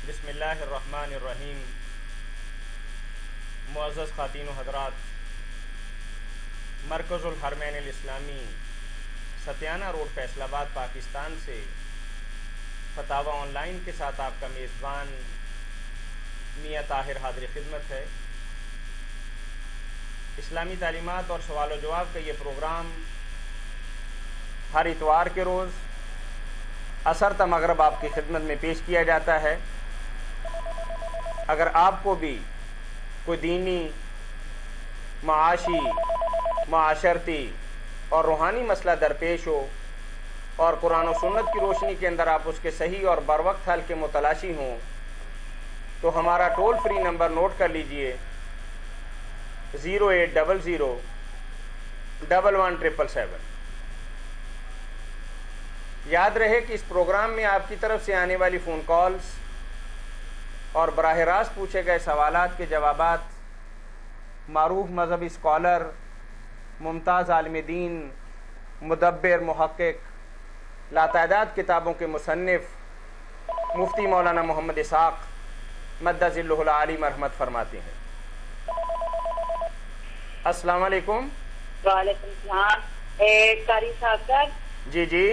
بسم اللہ الرحمن الرحیم۔ معزز خواتین و حضرات، مرکز الحرمین الاسلامی ستیانہ روڈ فیصل آباد پاکستان سے فتاوی آن لائن کے ساتھ آپ کا میزبان میاں طاہر حاضر خدمت ہے۔ اسلامی تعلیمات اور سوال و جواب کا یہ پروگرام ہر اتوار کے روز عصر تا مغرب آپ کی خدمت میں پیش کیا جاتا ہے۔ اگر آپ کو بھی کوئی دینی، معاشی، معاشرتی اور روحانی مسئلہ درپیش ہو اور قرآن و سنت کی روشنی کے اندر آپ اس کے صحیح اور بروقت حل کے متلاشی ہوں تو ہمارا ٹول فری نمبر نوٹ کر لیجئے 0800 11 یاد رہے کہ اس پروگرام میں آپ کی طرف سے آنے والی فون کالز اور براہ راست پوچھے گئے سوالات کے جوابات معروف مذہبی اسکالر، ممتاز عالم دین، مدبر، محقق، لاتعداد کتابوں کے مصنف مفتی مولانا محمد اسحاق مد ظلہ العالی مرحمت فرماتے ہیں۔ السلام علیکم۔ وعلیکم السلام۔ قاری صاحب جی جی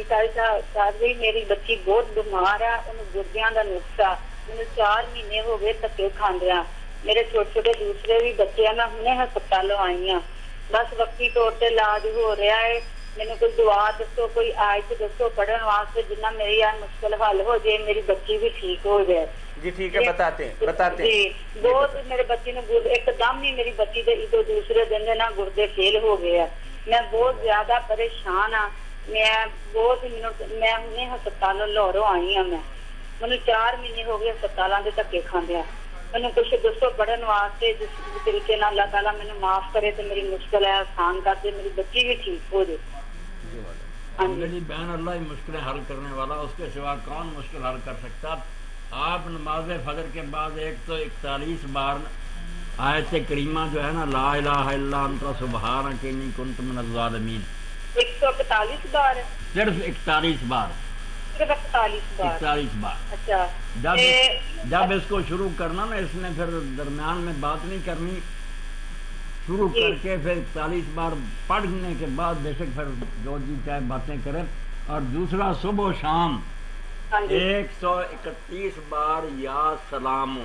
قاری صاحب جی، میری بچی بہت بیمار ہے، انہوں گردیاں کا نقصہ، مجھے 4 مہینے ہو گئے تکے کھاندیا۔ میرے چھوٹے چھوٹے دوسرے بھی بچے ہیں، میں ہنے ہسپتالوں آئی ہوں، بس وقتی طور پہ علاج ہو رہا ہے۔ مینوں کوئی دعا دسو، کوئی آیت دسو پڑھن واسطے جنہ میری مشکل حل ہو جائے، میری بچی بھی ٹھیک ہو جائے۔ جی ٹھیک ہے، بتاتے ہیں جی بہت میرے بچے نے ایک دم ہی میری بچی دے ادو دوسرے دن دے نا گردے فیل ہو گئے ہیں۔ میں بہت زیادہ پریشان ہاں۔ میں ہنے ہسپتالوں لاہوروں آئی ہوں، میں 4 مہینے ہو گئے ہسپتالاں دے دھکے کھاندیا۔ مینوں کچھ دسو پڑھن واسطے جس طریقے نال اللہ تعالیٰ مینوں معاف کرے تے میری مشکل ہے آسان کر دے، میری بچی بھی ٹھیک ہو جائے۔ میری بہن، اللہ ہی مشکلیں حل کرنے والا، اس کے سوا کون مشکل حل کر سکتا۔ آپ نماز فجر کے بعد 141 بار آیت کریمہ جو ہے نا، لا الہ الا انت سبحانک انی کنت من الظالمین، 141 بار؟ صرف 41 بار، صرف 41 بار۔ اچھا، جب اس کو شروع کرنا نا، اس نے پھر درمیان میں بات نہیں کرنی، شروع کر کے پھر 41 بار پڑھنے کے بعد بے شک پھر جو جی چاہے باتیں کریں۔ اور دوسرا صبح و شام 131 بار یا سلامو۔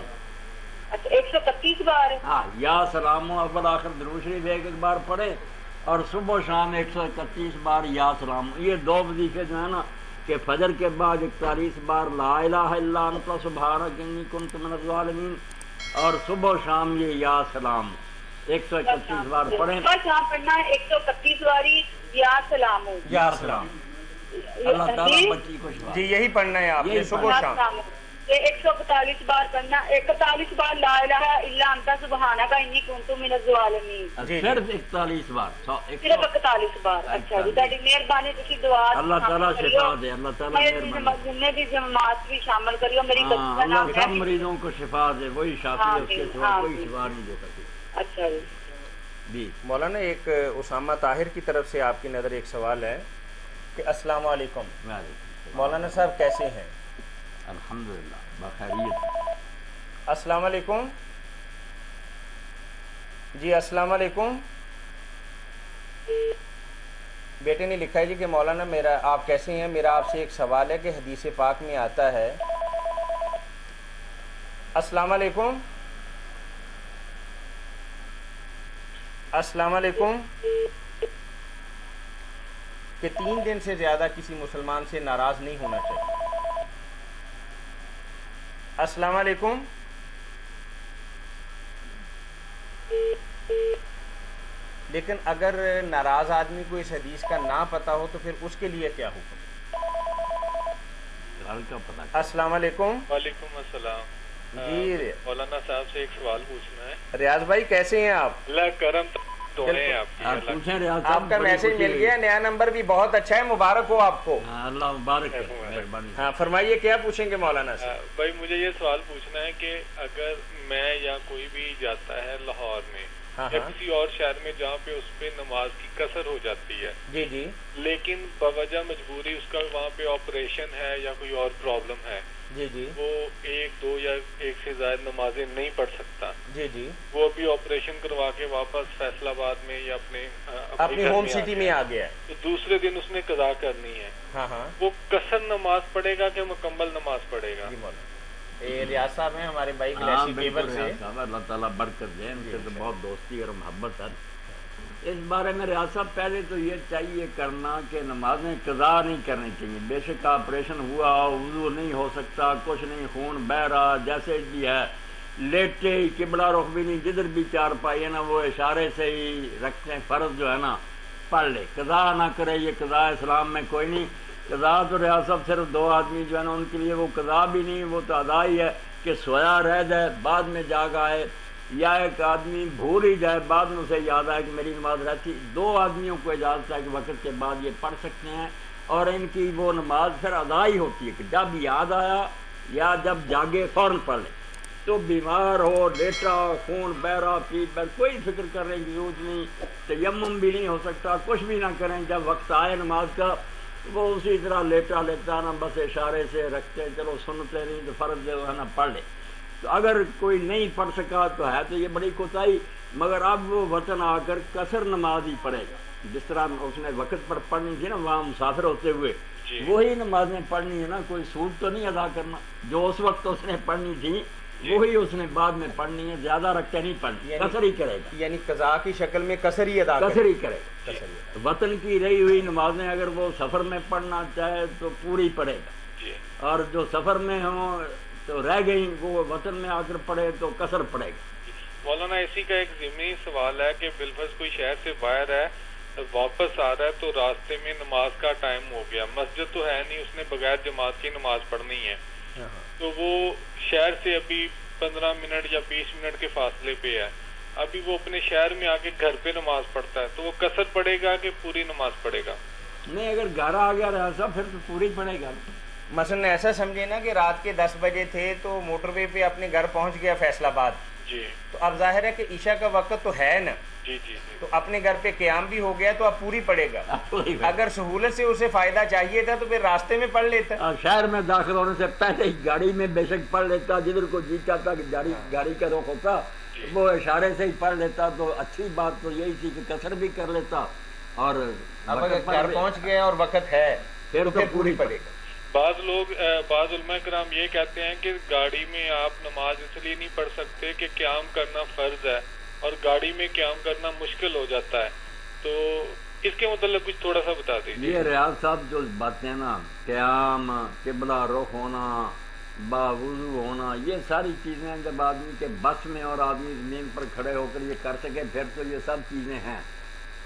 اچھا 131 بار؟ ہاں، یا سلامو اول آخر درود شریف ایک بار پڑھے، اور صبح و شام 131 بار یا سلامو۔ یہ 2 وظیفے جو ہے نا، کہ فجر کے بعد 41 بار لا الہ الا انت سبحانک انی کنت من الظالمین، اور صبح و شام یہ یا سلام 131 بار پڑھیں۔ شام پڑھنا ہے 131 باری یا سلام یا سلام۔ اللہ تعالیٰ بچی کو شفا۔ جی یہی پڑھنا ہے آپ نے صبح و شام۔ 141 بار پڑھنا، 41 بار لا الہ الا انت سبحانک انی کنت من الظالمین، صرف 41 بار، صرف 41 بار۔ اچھا جی، تہاڈی مہربانی، تسی دعا اللہ تعالیٰ شفا دے، اللہ تعالیٰ مہربانی، جنہیں بھی جماعت بھی شامل کریو۔ میری بچی کا نام اللہ سب مریضوں کو شفا دے، وہی شافی ہے، اس کے سوا کوئی شفا نہیں دے سکتی۔ اچھا جی مولانا، ایک اسامہ طاہر کی طرف سے آپ کی نظر ایک سوال ہے کہ السلام علیکم مولانا صاحب، کیسے ہیں؟ الحمدللہ بخیریت۔ السلام علیکم جی، السلام علیکم۔ بیٹے نے لکھا ہے جی کہ مولانا میرا آپ کیسے ہیں، میرا آپ سے ایک سوال ہے کہ حدیث پاک میں آتا ہے، السلام علیکم، السلام علیکم، کہ 3 دن سے زیادہ کسی مسلمان سے ناراض نہیں ہونا چاہیے۔ السلام علیکم۔ لیکن اگر ناراض آدمی کو اس حدیث کا نہ پتہ ہو تو پھر اس کے لیے کیا حکم؟ السلام علیکم۔ وعلیکم السلام۔ جی مولانا صاحب سے ایک سوال پوچھنا ہے۔ ریاض بھائی کیسے ہیں آپ؟ اللہ کرم توڑے آپ کی۔ آپ کا میسج مل گیا، نیا نمبر بھی بہت اچھا ہے، مبارک ہو آپ کو۔ اللہ مبارک ہے۔ ہاں فرمائیے، کیا پوچھیں گے مولانا سے؟ بھائی مجھے یہ سوال پوچھنا ہے کہ اگر میں یا کوئی بھی جاتا ہے لاہور میں یا کسی اور شہر میں جہاں پہ اس پہ نماز کی کثر ہو جاتی ہے، جی جی، لیکن بوجہ مجبوری اس کا وہاں پہ آپریشن ہے یا کوئی اور پرابلم ہے، جی جی وہ 1 2 یا 1 سے زائد نمازیں نہیں پڑھ سکتا. جی جی وہ ابھی آپریشن کروا کے واپس فیصل آباد میں یا اپنی ہوم سٹی میں آ گیا ہے, تو دوسرے دن اس نے قضا کرنی ہے. ہاں ہاں وہ قصر نماز پڑھے گا کہ مکمل نماز پڑھے گا؟ جی مولانا, یہ ریاض صاحب ہیں ہمارے بھائی ہاں گلیشی بالکل کیبل سے. صاحب اللہ تعالیٰ برکت دے, ان سے تو بہت دوستی اور محبت ہے. اس بارے میں ریاض صاحب پہلے تو یہ چاہیے کرنا کہ نمازیں قضا نہیں کرنی چاہیے. بے شک آپریشن ہوا, وضو نہیں ہو سکتا, کچھ نہیں, خون بہہ رہا, جیسے بھی ہے لیٹے ہی, قبلہ رخ بھی نہیں, جدھر بھی چار پائی ہے نا وہ اشارے سے ہی رکھتے ہیں, فرض جو ہے نا پڑھ لے, قضا نہ کرے. یہ قضا اسلام میں کوئی نہیں. قضا تو ریاض صاحب صرف 2 آدمی جو ہے نا ان کے لیے وہ قضا بھی نہیں, وہ تو ادا ہی ہے کہ سویا رہ جائے بعد میں جاگ آئے, یا ایک آدمی بھول ہی جائے بعد میں اسے یاد آئے کہ میری نماز رہتی. 2 آدمیوں کو اجازت ہے کہ وقت کے بعد یہ پڑھ سکتے ہیں, اور ان کی وہ نماز پھر ادا ہی ہوتی ہے کہ جب یاد آیا یا جب جاگے فوراً پڑھ لیں. تو بیمار ہو, لیٹا, خون بہہ رہا, پیٹ بہہ, کوئی فکر کرنے کی ضرورت نہیں, تیمم بھی نہیں ہو سکتا, کچھ بھی نہ کریں. جب وقت آئے نماز کا وہ اسی طرح لیٹا لیتا نا, بس اشارے سے رکھتے, چلو سنتے نہیں تو فرض جو ہے نا پڑھ لے. تو اگر کوئی نہیں پڑھ سکا تو ہے تو یہ بڑی کوتاہی, مگر اب وہ وطن آ کر قصر نماز ہی پڑھے گا. جس طرح اس نے وقت پر پڑھنی تھی نا وہاں مسافر ہوتے ہوئے, وہی نمازیں پڑھنی ہے نا, کوئی سود تو نہیں ادا کرنا. جو اس وقت اس نے پڑھنی تھی وہی اس نے بعد میں پڑھنی ہے, زیادہ رکھ کے نہیں پڑھنی, قصر ہی کرے گا. یعنی قضا کی شکل میں قصر ہی ادا قصر ہی کرے گا. وطن کی رہی ہوئی نمازیں اگر وہ سفر میں پڑھنا چاہے تو پوری پڑھے گا, اور جو سفر میں ہوں تو رہ گئی وہ وطن میں آ کر پڑھے تو قصر پڑے گا. مولانا اسی کا ایک ضمنی سوال ہے کہ بالفرض کوئی شہر سے باہر ہے, واپس آ رہا ہے, تو راستے میں نماز کا ٹائم ہو گیا, مسجد تو ہے نہیں, اس نے بغیر جماعت کی نماز پڑھنی ہے, تو وہ شہر سے ابھی 15 منٹ یا 20 منٹ کے فاصلے پہ ہے, ابھی وہ اپنے شہر میں آ کے گھر پہ نماز پڑھتا ہے, تو وہ قصر پڑھے گا کہ پوری نماز پڑھے گا؟ نہیں, اگر گھر آ گیا رہا صاحب پھر تو پوری پڑھے گا. مثلا ایسا سمجھے نا کہ رات کے 10 بجے تھے تو موٹر وے پہ اپنے گھر پہنچ گیا فیصل آباد, جی, تو اب ظاہر ہے کہ عشاء کا وقت تو ہے نا, جی جی, تو اپنے گھر پہ قیام بھی ہو گیا تو اب پوری پڑے گا. اگر سہولت سے اسے فائدہ چاہیے تھا تو پھر راستے میں پڑھ لیتا. شہر میں داخل ہونے سے پہلے ہی گاڑی میں بے شک پڑھ لیتا, جدھر کو جی چاہتا کہ گاڑی کا رخ ہوتا وہ اشارے سے ہی پڑھ لیتا. تو اچھی بات تو یہی تھی کہ قصر بھی کر لیتا, اور اب اگر گھر پہنچ گیا اور وقت ہے پھر تو پوری پڑے گا. بعض علماء کرام یہ کہتے ہیں کہ گاڑی میں آپ نماز اس لیے نہیں پڑھ سکتے کہ قیام کرنا فرض ہے, اور گاڑی میں قیام کرنا مشکل ہو جاتا ہے, تو اس کے متعلق کچھ تھوڑا سا بتا دیجیے. یہ ریاض صاحب جو باتیں نا, قیام, قبلہ رخ ہونا, باوضو ہونا, یہ ساری چیزیں جب آدمی کے بس میں اور آدمی زمین پر کھڑے ہو کر یہ کر سکے پھر تو یہ سب چیزیں ہیں.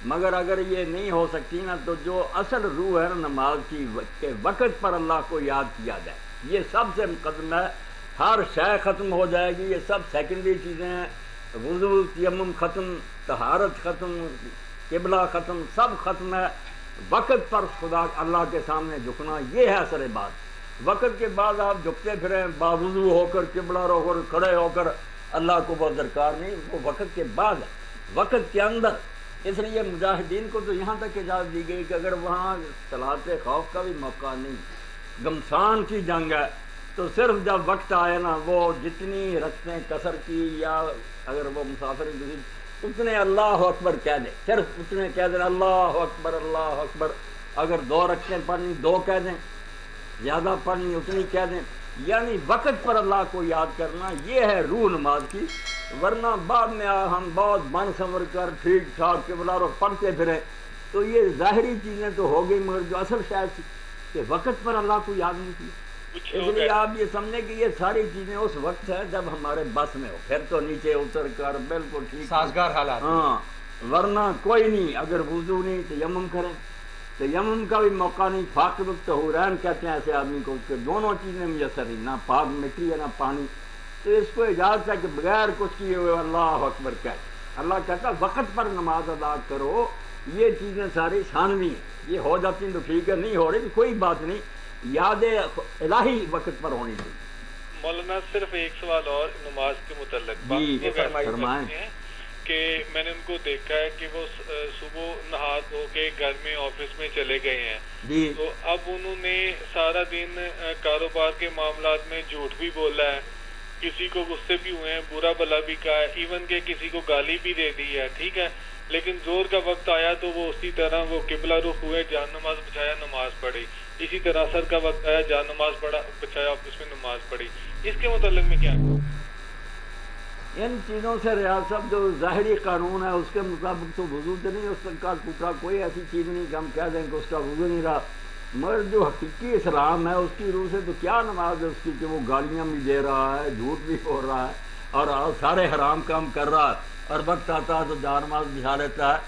مگر اگر یہ نہیں ہو سکتی نا تو جو اصل روح ہے نا نماز کی, کہ وقت پر اللہ کو یاد کیا جائے, یہ سب سے مقدم ہے. ہر شے ختم ہو جائے گی, یہ سب سیکنڈری چیزیں ہیں. وضو, تیمم ختم, طہارت ختم, قبلہ ختم, سب ختم ہے. وقت پر خدا اللہ کے سامنے جھکنا یہ ہے اصل بات. وقت کے بعد آپ جھکتے پھریں باوضو ہو کر, قبلہ رو کر, کھڑے ہو کر, اللہ کو وہ درکار نہیں, وہ وقت کے بعد ہے. وقت کے اندر اس لیے مجاہدین کو تو یہاں تک اجازت دی گئی کہ اگر وہاں صلاۃ خوف کا بھی موقع نہیں, گمسان کی جنگ ہے, تو صرف جب وقت آئے نا وہ جتنی رکھتے قصر کی, یا اگر وہ مسافر اتنے اللہ اکبر کہہ دیں, صرف اتنے کہہ دیں اللہ اکبر اللہ اکبر. اگر 2 رکھتے پڑھنی 2 کہہ دیں, زیادہ پڑھنی اتنی کہہ دیں. یعنی وقت پر اللہ کو یاد کرنا یہ ہے روح نماز کی. ورنہ بعد میں ہم بہت بن سنور کر ٹھیک ٹھاک کے بلا رخ پڑھتے پھریں تو یہ ظاہری چیزیں تو ہو گئی, مگر جو اصل شاید تھی کہ وقت پر اللہ کو یاد نہیں کی. اس لیے آپ یہ سمجھیں کہ یہ ساری چیزیں اس وقت ہے جب ہمارے بس میں ہو, پھر تو نیچے اتر کر بالکل ٹھیک سازگار حالات. ہاں, ورنہ کوئی نہیں. اگر وضو نہیں تیمم کریں, تیمم کا بھی موقع نہیں. فاقد الطہورین کہتے ہیں ایسے آدمی کو کہ دونوں چیزیں میسر نہیں, نہ پاک مٹی ہے نہ پانی, تو اس کو اجازت ہے کہ بغیر کچھ کیے ہوئے اللہ اکبر کہے. اللہ کہتا وقت پر نماز ادا کرو. یہ چیزیں ساری ثانوی ہیں, یہ ہو جاتی ہیں تو ٹھیک ہے, نہیں ہو رہی تو کوئی بات نہیں, یاد الہی وقت پر ہونی چاہیے. مولانا صرف ایک سوال اور نماز کے متعلق فرمائیں. کہ میں نے ان کو دیکھا ہے کہ وہ صبح نہا دھو کے گھر میں آفس میں چلے گئے ہیں جی تو اب انہوں نے سارا دن کاروبار کے معاملات میں جھوٹ بھی بولا ہے, کسی کو غصے بھی ہوئے ہیں, برا بھلا بھی کہا ہے, ایون کہ کسی کو گالی بھی دے دی ہے, ٹھیک ہے, لیکن زور کا وقت آیا تو وہ اسی طرح وہ قبلہ رخ ہوئے, جان نماز بچایا, نماز پڑھی. اسی طرح اثر کا وقت آیا, جان نماز بچایا, اس میں نماز پڑھی. اس کے متعلق میں کیا ان چیزوں سے ریاض صاحب جو ظاہری قانون ہے اس کے مطابق تو وضو تو نہیں, اس کا ٹوٹا کوئی ایسی چیز نہیں کہ ہم کہہ دیں کہ اس کا وضو نہیں رہا, مگر جو حقیقی اسلام ہے اس کی روح سے تو کیا نماز ہے اس کی کہ وہ گالیاں بھی دے رہا ہے, جھوٹ بھی بول رہا ہے اور سارے حرام کام کر رہا ہے, اور وقت آتا ہے تو جان نماز بچھا لیتا ہے.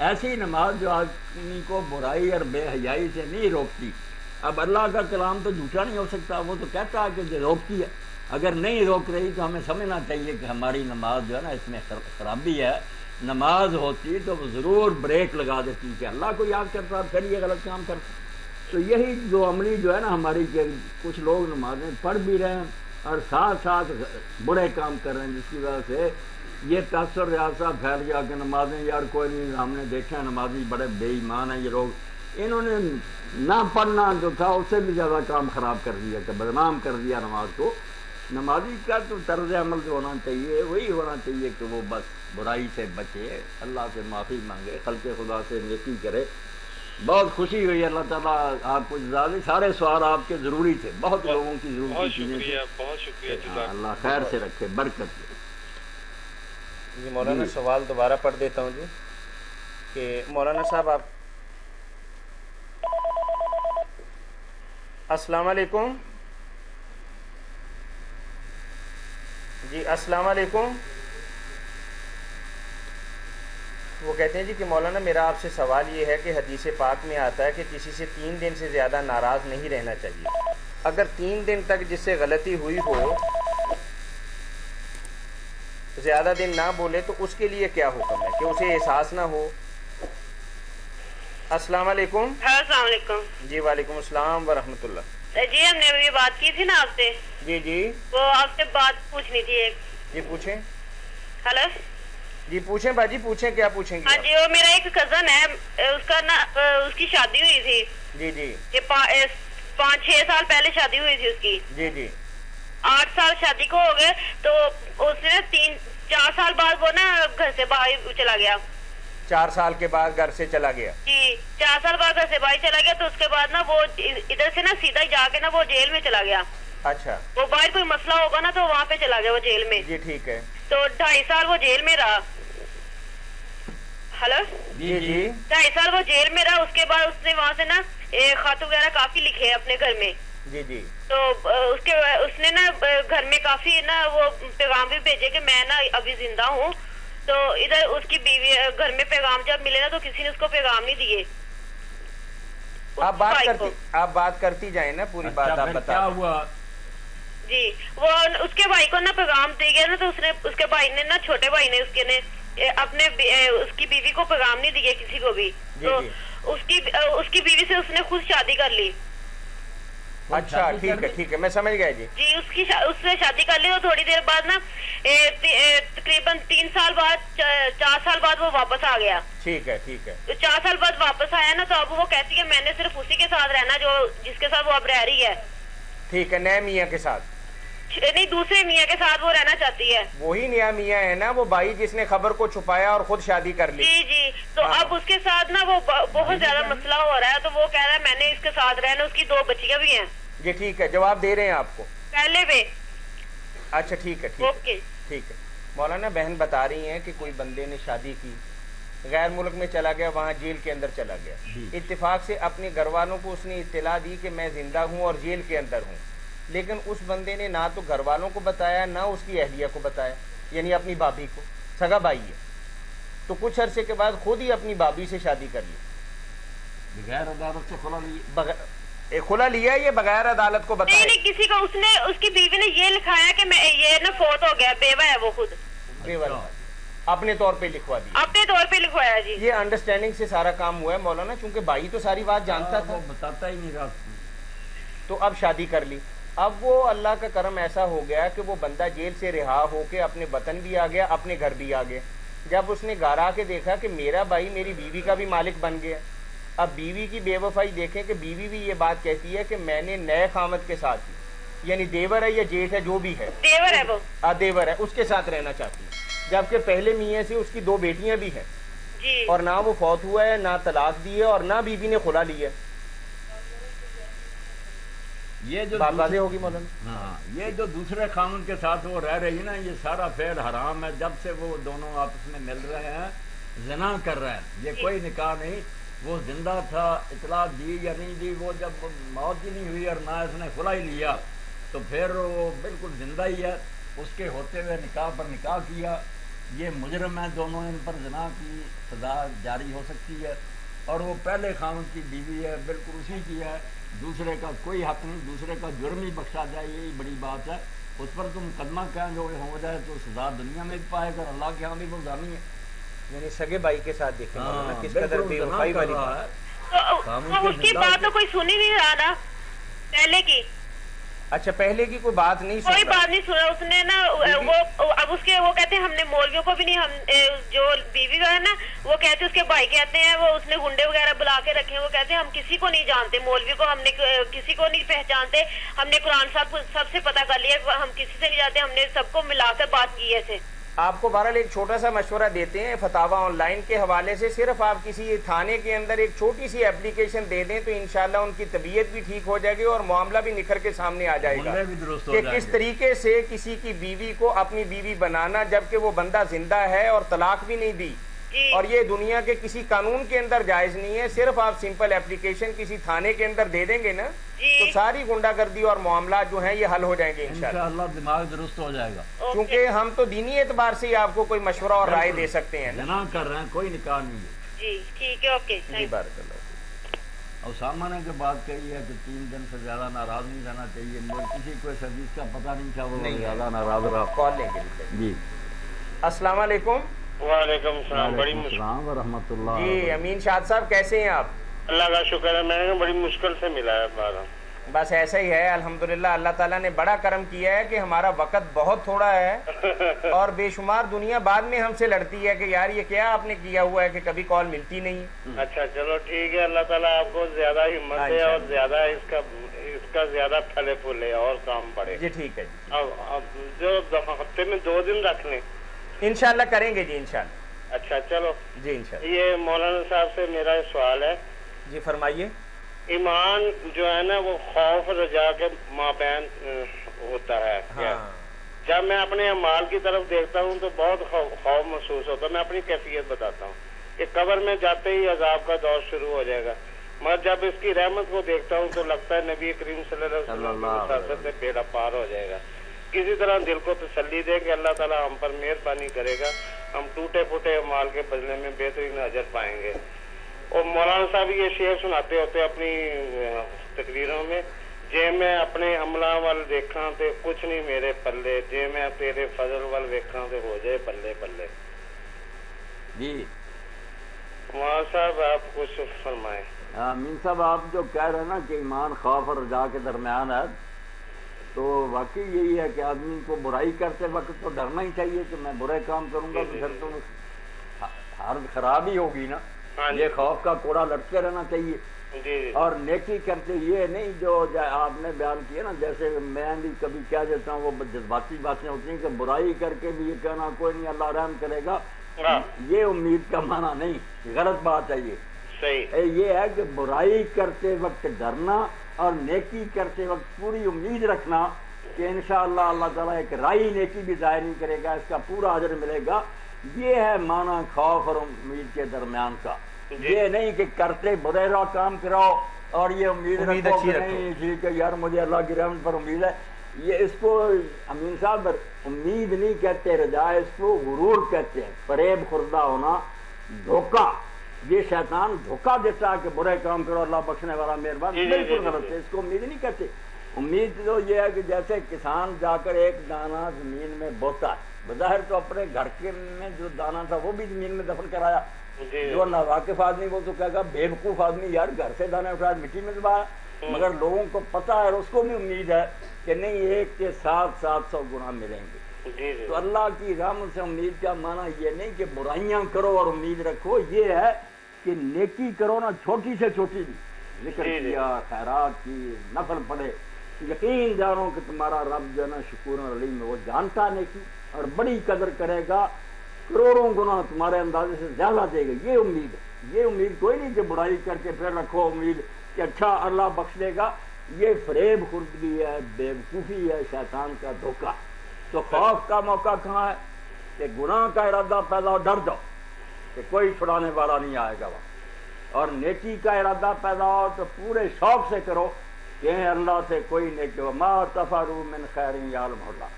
ایسی نماز جو آدمی کو برائی اور بے حیائی سے نہیں روکتی. اب اللہ کا کلام تو جھوٹا نہیں ہو سکتا, وہ تو کہتا ہے کہ جو روکتی ہے, اگر نہیں روک رہی تو ہمیں سمجھنا چاہیے کہ ہماری نماز جو ہے نا اس میں خرابی ہے. نماز ہوتی تو وہ ضرور بریک لگا دیتی کہ اللہ کو یاد کرتا پھر یہ غلط کام کرتا. تو یہی جو عملی جو ہے نا ہماری, کہ کچھ لوگ نمازیں پڑھ بھی رہے ہیں اور ساتھ ساتھ برے کام کر رہے ہیں, جس کی وجہ سے یہ تاثر ریاض صاحب پھیل گیا کہ نمازیں یار کوئی نہیں, ہم نے دیکھا ہے نمازی بڑے بے ایمان ہیں یہ لوگ. انہوں نے نہ پڑھنا جو تھا اس سے بھی زیادہ کام خراب کر دیا کہ بدنام کر دیا نماز کو. نمازی کا تو طرز عمل جو ہونا چاہیے وہی ہونا چاہیے کہ وہ بس برائی سے بچے, اللہ سے معافی مانگے, خلق خدا سے نیکی کرے. بہت خوشی ہوئی, اللہ تعالیٰ آپ کو جزا دے. سارے سوال آپ کے ضروری تھے, بہت لوگوں کی ضرورت تھی. بہت شکریہ, اللہ خیر سے رکھے, برکت دے. جی مولانا سوال دوبارہ پڑھ دیتا ہوں جی, کہ مولانا صاحب آپ السلام علیکم. جی السلام علیکم. وہ کہتے ہیں جی کہ مولانا میرا آپ سے سوال یہ ہے کہ حدیث پاک میں آتا ہے کہ کسی سے 3 دن سے زیادہ ناراض نہیں رہنا چاہیے. اگر 3 دن تک جس سے غلطی ہوئی ہو زیادہ دن نہ بولے تو اس کے لیے کیا حکم ہے کہ اسے احساس نہ ہو؟ السلام علیکم. السلام علیکم. جی وعلیکم السلام ورحمۃ اللہ. جی ہم نے ابھی بات کی تھی نا آپ سے. جی جی وہ آپ سے بات پوچھنی تھی ایک. جی پوچھیں. ہلو جی پوچھیں باجی, پوچھیں کیا پوچھیں گے؟ ہاں جی, وہ میرا ایک کزن ہے, اس کا نا اس کی شادی ہوئی تھی. جی جی. یہ 5-6 سال پہلے شادی ہوئی تھی اس کی. جی جی. 8 سال شادی کو ہو گئے تو اس نے 3-4 سال بعد وہ نا گھر سے باہر چلا گیا. 4 سال کے بعد گھر سے چلا گیا؟ جی 4 سال بعد گھر سے باہر چلا گیا. تو اس کے بعد نا وہ ادھر سے نا سیدھا جا کے نا وہ جیل میں چلا گیا. اچھا. وہ باہر کوئی مسئلہ ہوگا نا تو وہاں پہ چلا گیا وہ جیل میں. جی ٹھیک ہے. تو 2.5 سال وہ جیل میں رہا. ہلو جی جی. 2.5 سال وہ جیل میں رہا. اس کے بعد اس نے وہاں سے نا خط وغیرہ کافی لکھے اپنے گھر میں. جی جی. تو اس نے نا گھر میں کافی نا وہ پیغام بھی بھیجے کہ میں نا ابھی زندہ ہوں. تو ادھر اس کی بیوی گھر میں پیغام جب ملے نا تو کسی نے اس کو پیغام نہیں دیے. آپ بات کرتی جائیں نا, پوری بات آپ بتا. کیا ہوا؟ جی وہ اس کے بھائی کو نا پیغام دے گیا نا, تو اس کے بھائی نے نا, چھوٹے بھائی نے اس کے نے اپنے اس کی بیوی کو پیغام نہیں دیا کسی کو بھی. تو اس کی بیوی سے اس نے خود شادی کر لی. اچھا ٹھیک ہے ٹھیک ہے, میں سمجھ گیا. جی جی اس سے شادی کر لی. تو تھوڑی دیر بعد نا تقریباً 3 سال بعد 4 سال بعد وہ واپس آ گیا. ٹھیک ہے ٹھیک ہے. تو 4 سال بعد واپس آیا نا, تو اب وہ کہتی ہے میں نے صرف اسی کے ساتھ رہنا جو جس کے ساتھ وہ اب رہ رہی ہے. ٹھیک ہے, نئے میاں کے ساتھ نہیں, دوسرے میاں کے ساتھ وہ رہنا چاہتی ہے. وہی نیا میاں ہے نا, وہ بھائی جس نے خبر کو چھپایا اور خود شادی کر لی. جی جی. تو اب اس کے ساتھ نا وہ بہت زیادہ مسئلہ ہو رہا ہے. تو وہ کہہ رہا ہے میں نے اس کے ساتھ رہنا. اس کی 2 بچیاں بھی ہیں. جی ٹھیک ہے, جواب دے رہے ہیں آپ کو پہلے بھی. اچھا ٹھیک ہے ٹھیک ہے. مولانا بہن بتا رہی ہیں کہ کوئی بندے نے شادی کی, غیر ملک میں چلا گیا, وہاں جیل کے اندر چلا گیا. اتفاق سے اپنے گھر والوں کو اس نے اطلاع دی کہ میں زندہ ہوں اور جیل کے اندر ہوں, لیکن اس بندے نے نہ تو گھر والوں کو بتایا نہ اس کی اہلیہ کو بتایا, یعنی اپنی بھابھی کو. سگا بھائی ہے. تو کچھ عرصے کے بعد خود ہی اپنی بھابھی سے شادی کر لی. بغیر عدالت سے کھلا لیا یہ بغیر عدالت کو بتایا؟ نہیں, کسی کو اس کی بیوی نے یہ لکھایا کہ میں یہ نا فوت ہو گیا, بیوہ ہے وہ خود. بیوہ اپنے طور پہ لکھوا دیا. اپنے طور پہ لکھوایا. جی یہ انڈرسٹینڈنگ سے سارا کام ہوا ہے مولانا, چونکہ بھائی تو ساری بات جانتا تھا, بتاتا ہی نہیں رہا. تو اب شادی کر لی. اب وہ اللہ کا کرم ایسا ہو گیا کہ وہ بندہ جیل سے رہا ہو کے اپنے وطن بھی آ گیا, اپنے گھر بھی آ گیا. جب اس نے گھر آ کے دیکھا کہ میرا بھائی میری بیوی کا بھی مالک بن گیا. اب بیوی کی بے وفائی دیکھیں کہ بیوی بھی یہ بات کہتی ہے کہ میں نے نئے خامد کے ساتھ ہی, یعنی دیور ہے یا جیٹھ ہے جو بھی ہے, دیور ہے وہ, دیور ہے, اس کے ساتھ رہنا چاہتی ہے, جبکہ پہلے میاں سے اس کی 2 بیٹیاں بھی ہیں جی, اور نہ وہ فوت ہوا ہے, نہ طلاق دی ہے, اور نہ بیوی نے خلا لی ہے. یہ جو بات واضح ہوگی مولانا. ہاں, یہ جو دوسرے خامن کے ساتھ وہ رہ رہی ہے نا, یہ سارا فعل حرام ہے. جب سے وہ دونوں آپس میں مل رہے ہیں زنا کر رہے ہیں, یہ کوئی نکاح نہیں. وہ زندہ تھا, اطلاع دی یا نہیں دی, وہ جب موت ہی نہیں ہوئی اور نہ اس نے خلا ہی لیا تو پھر وہ بالکل زندہ ہی ہے. اس کے ہوتے ہوئے نکاح پر نکاح کیا, یہ مجرم ہیں دونوں, ان پر زنا کی سزا جاری ہو سکتی ہے. اور وہ پہلے خامن کی بیوی ہے, بالکل اسی کی ہے, دوسرے کا کوئی حق نہیں, دوسرے کا جرم ہی بخشا جائے, یہی بڑی بات ہے. اس پر تم مقدمہ کہیں جو ہو جائے تو سزا دنیا میں بھی پائے گا, اللہ کے ہاں بھی وہ زانی ہے. یعنی سگے بھائی کے ساتھ دیکھیں کس قدر بے وفائی والی بات ہے. تو اس کی بات تو کوئی سنی نہیں رہا نا پہلے کی. اچھا, پہلے کی کوئی بات نہیں کوئی بات نہیں سنا اس نے نا. وہ اب اس کے وہ کہتے ہیں ہم نے مولویوں کو بھی نہیں, ہم جو بیوی کا ہے نا وہ کہتے اس کے بھائی کہتے ہیں وہ اس نے گنڈے وغیرہ بلا کے رکھے ہیں, وہ کہتے ہیں ہم کسی کو نہیں جانتے, مولوی کو ہم نے کسی کو نہیں پہچانتے, ہم نے قرآن صاحب سب سے پتہ کر لیا, ہم کسی سے نہیں جاتے, ہم نے سب کو ملا کر بات کی ایسے. آپ کو بہرحال ایک چھوٹا سا مشورہ دیتے ہیں فتاوی آن لائن کے حوالے سے. صرف آپ کسی تھانے کے اندر ایک چھوٹی سی اپلیکیشن دے دیں تو انشاءاللہ ان کی طبیعت بھی ٹھیک ہو جائے گی اور معاملہ بھی نکھر کے سامنے آ جائے گا کہ کس طریقے سے کسی کی بیوی کو اپنی بیوی بنانا جبکہ وہ بندہ زندہ ہے اور طلاق بھی نہیں دی, اور یہ دنیا کے کسی قانون کے اندر جائز نہیں ہے. صرف آپ سمپل اپلیکیشن کسی تھانے کے اندر دے دیں گے نا تو ساری گنڈا گردی اور معاملات جو ہیں یہ حل ہو جائیں گے انشاءاللہ. دماغ درست ہو جائے گا, کیونکہ ہم تو دینی اعتبار سے ہی آپ کو کوئی مشورہ اور رائے دے سکتے ہیں. زنا کر رہے ہیں, کوئی نکاح نہیں ہے. جی ٹھیک ہے, اوکے. جی بارک اللہ. اسامہ نے جو بات کہی ہے کہ 3 دن سے زیادہ ناراض نہیں رہنا چاہیے, کسی کو اس حدیث کا پتہ نہیں تھا, وہ زیادہ ناراض رہا. کال لیں گے. جی السلام علیکم. وعلیکم السلام. بڑی السلام ورحمۃ اللہ. جی امین شاد صاحب کیسے ہیں آپ؟ اللہ کا شکر ہے, میں نے بڑی مشکل سے ملا ہے بارہ. بس ایسا ہی ہے الحمدللہ. اللہ تعالیٰ نے بڑا کرم کیا ہے کہ ہمارا وقت بہت تھوڑا ہے اور بے شمار دنیا بعد میں ہم سے لڑتی ہے کہ یار یہ کیا آپ نے کیا ہوا ہے کہ کبھی کال ملتی نہیں. اچھا چلو ٹھیک ہے, اللہ تعالیٰ آپ کو زیادہ ہمت دے اور زیادہ اس کا زیادہ پھلے پھولے اور کام پڑے. جی ٹھیک ہے. اب جو ہفتے میں 2 دن رکھ لیں انشاءاللہ کریں گے. جی انشاءاللہ. اچھا چلو. جی انشاءاللہ. یہ مولانا صاحب سے میرا سوال ہے. جی فرمائیے. ایمان جو ہے نا وہ خوف رجا کے مابین ہوتا ہے. جب میں اپنے اعمال کی طرف دیکھتا ہوں تو بہت خوف محسوس ہوتا ہے. میں اپنی کیفیت بتاتا ہوں کہ قبر میں جاتے ہی عذاب کا دور شروع ہو جائے گا, مگر جب اس کی رحمت کو دیکھتا ہوں تو لگتا ہے نبی کریم صلی اللہ علیہ وسلم کی وساطت سے بیڑا پار ہو جائے گا. کسی طرح دل کو تسلی دے کہ اللہ تعالیٰ ہم پر مہربانی کرے گا, ہم ٹوٹے پھوٹے اعمال کے بدلے میں بہترین اجر پائیں گے. اور مولانا صاحب یہ شعر سناتے ہوتے اپنی تقریروں میں, جے میں اپنے عملہ وال دیکھاں تے کچھ نہیں میرے پلے, جے میں تیرے فضل وال ویکھاں تے ہو جائے بلے بلے. جی مولانا صاحب آپ کچھ فرمائیں. امین صاحب آپ جو کہہ رہے ہیں نا کہ ایمان خوف اور رجا کے درمیان ہے, تو واقعی یہی ہے کہ آدمی کو برائی کرتے وقت تو ڈرنا ہی چاہیے کہ میں برے کام کروں گا تو پھر تو حالت خراب ہی ہوگی نا. یہ خوف کا کوڑا لٹکے رہنا چاہیے. اور نیکی کرتے یہ نہیں جو آپ نے بیان کیا نا, جیسے میں بھی کبھی کہہ دیتا ہوں, وہ جذباتی باتیں ہوتی ہیں کہ برائی کر کے بھی یہ کہنا کوئی نہیں اللہ رحم کرے گا, یہ امید کا معنی نہیں, غلط بات ہے. یہ ہے کہ برائی کرتے وقت ڈرنا اور نیکی کرتے وقت پوری امید رکھنا کہ انشاءاللہ اللہ تعالیٰ ایک رائی نیکی بھی ضائع نہیں کرے گا, اس کا پورا اجر ملے گا. یہ ہے معنی خوف اور امید کے درمیان کا. یہ نہیں کہ کرتے برے راہ کام کراؤ اور یہ امید رکھو کہ نہیں جی کہ یار مجھے اللہ کی رحمت پر امید ہے. یہ اس کو امین صاحب امید نہیں کہتے, رجا اس کو غرور کہتے ہیں, فریب خوردہ ہونا, دھوکہ. یہ شیطان دھوکہ دیتا ہے کہ برے کام کرو اللہ بخشنے والا مہربان, بالکل غلط ہے. اس کو امید نہیں کہتے. امید تو یہ ہے کہ جیسے کسان جا کر ایک دانہ زمین میں بوتا ہے, بظاہر تو اپنے گھر کے میں جو دانہ تھا وہ بھی زمین میں دفن کرایا. جو ناواقف آدمی وہ تو کہے گا بیوقوف آدمی یار گھر سے دانے اٹھایا مٹی میں دبایا, مگر لوگوں کو پتہ ہے اور اس کو بھی امید ہے کہ نہیں ایک کے 700 گنا ملیں گے. جی جی تو اللہ کی رحمت سے امید کا معنی یہ نہیں کہ برائیاں کرو اور امید رکھو، یہ ہے کہ نیکی کرو نا، چھوٹی سے چھوٹی ذکر کیا، خیرات کی، نفل پڑھے، یقین جانو کہ تمہارا رب جو ہے نا شکور علیم، وہ جانتا ہے نیکی اور بڑی قدر کرے گا، کروڑوں گنا تمہارے اندازے سے زیادہ دے گا. یہ امید ہے. یہ امید کوئی نہیں کہ برائی کر کے پھر رکھو امید کہ اچھا اللہ بخش دے گا. یہ فریب خوردگی ہے، بے وقوفی ہے، شیطان کا دھوکہ. تو خوف کا موقع کہاں ہے کہ گناہ کا ارادہ پیدا ہو، ڈر جاؤ کہ کوئی چھڑانے والا نہیں آئے گا وہاں. اور نیکی کا ارادہ پیدا ہو تو پورے شوق سے کرو کہ اللہ سے کوئی نیکی ہو. ما تفعلوا من خیر یعلمہ اللہ،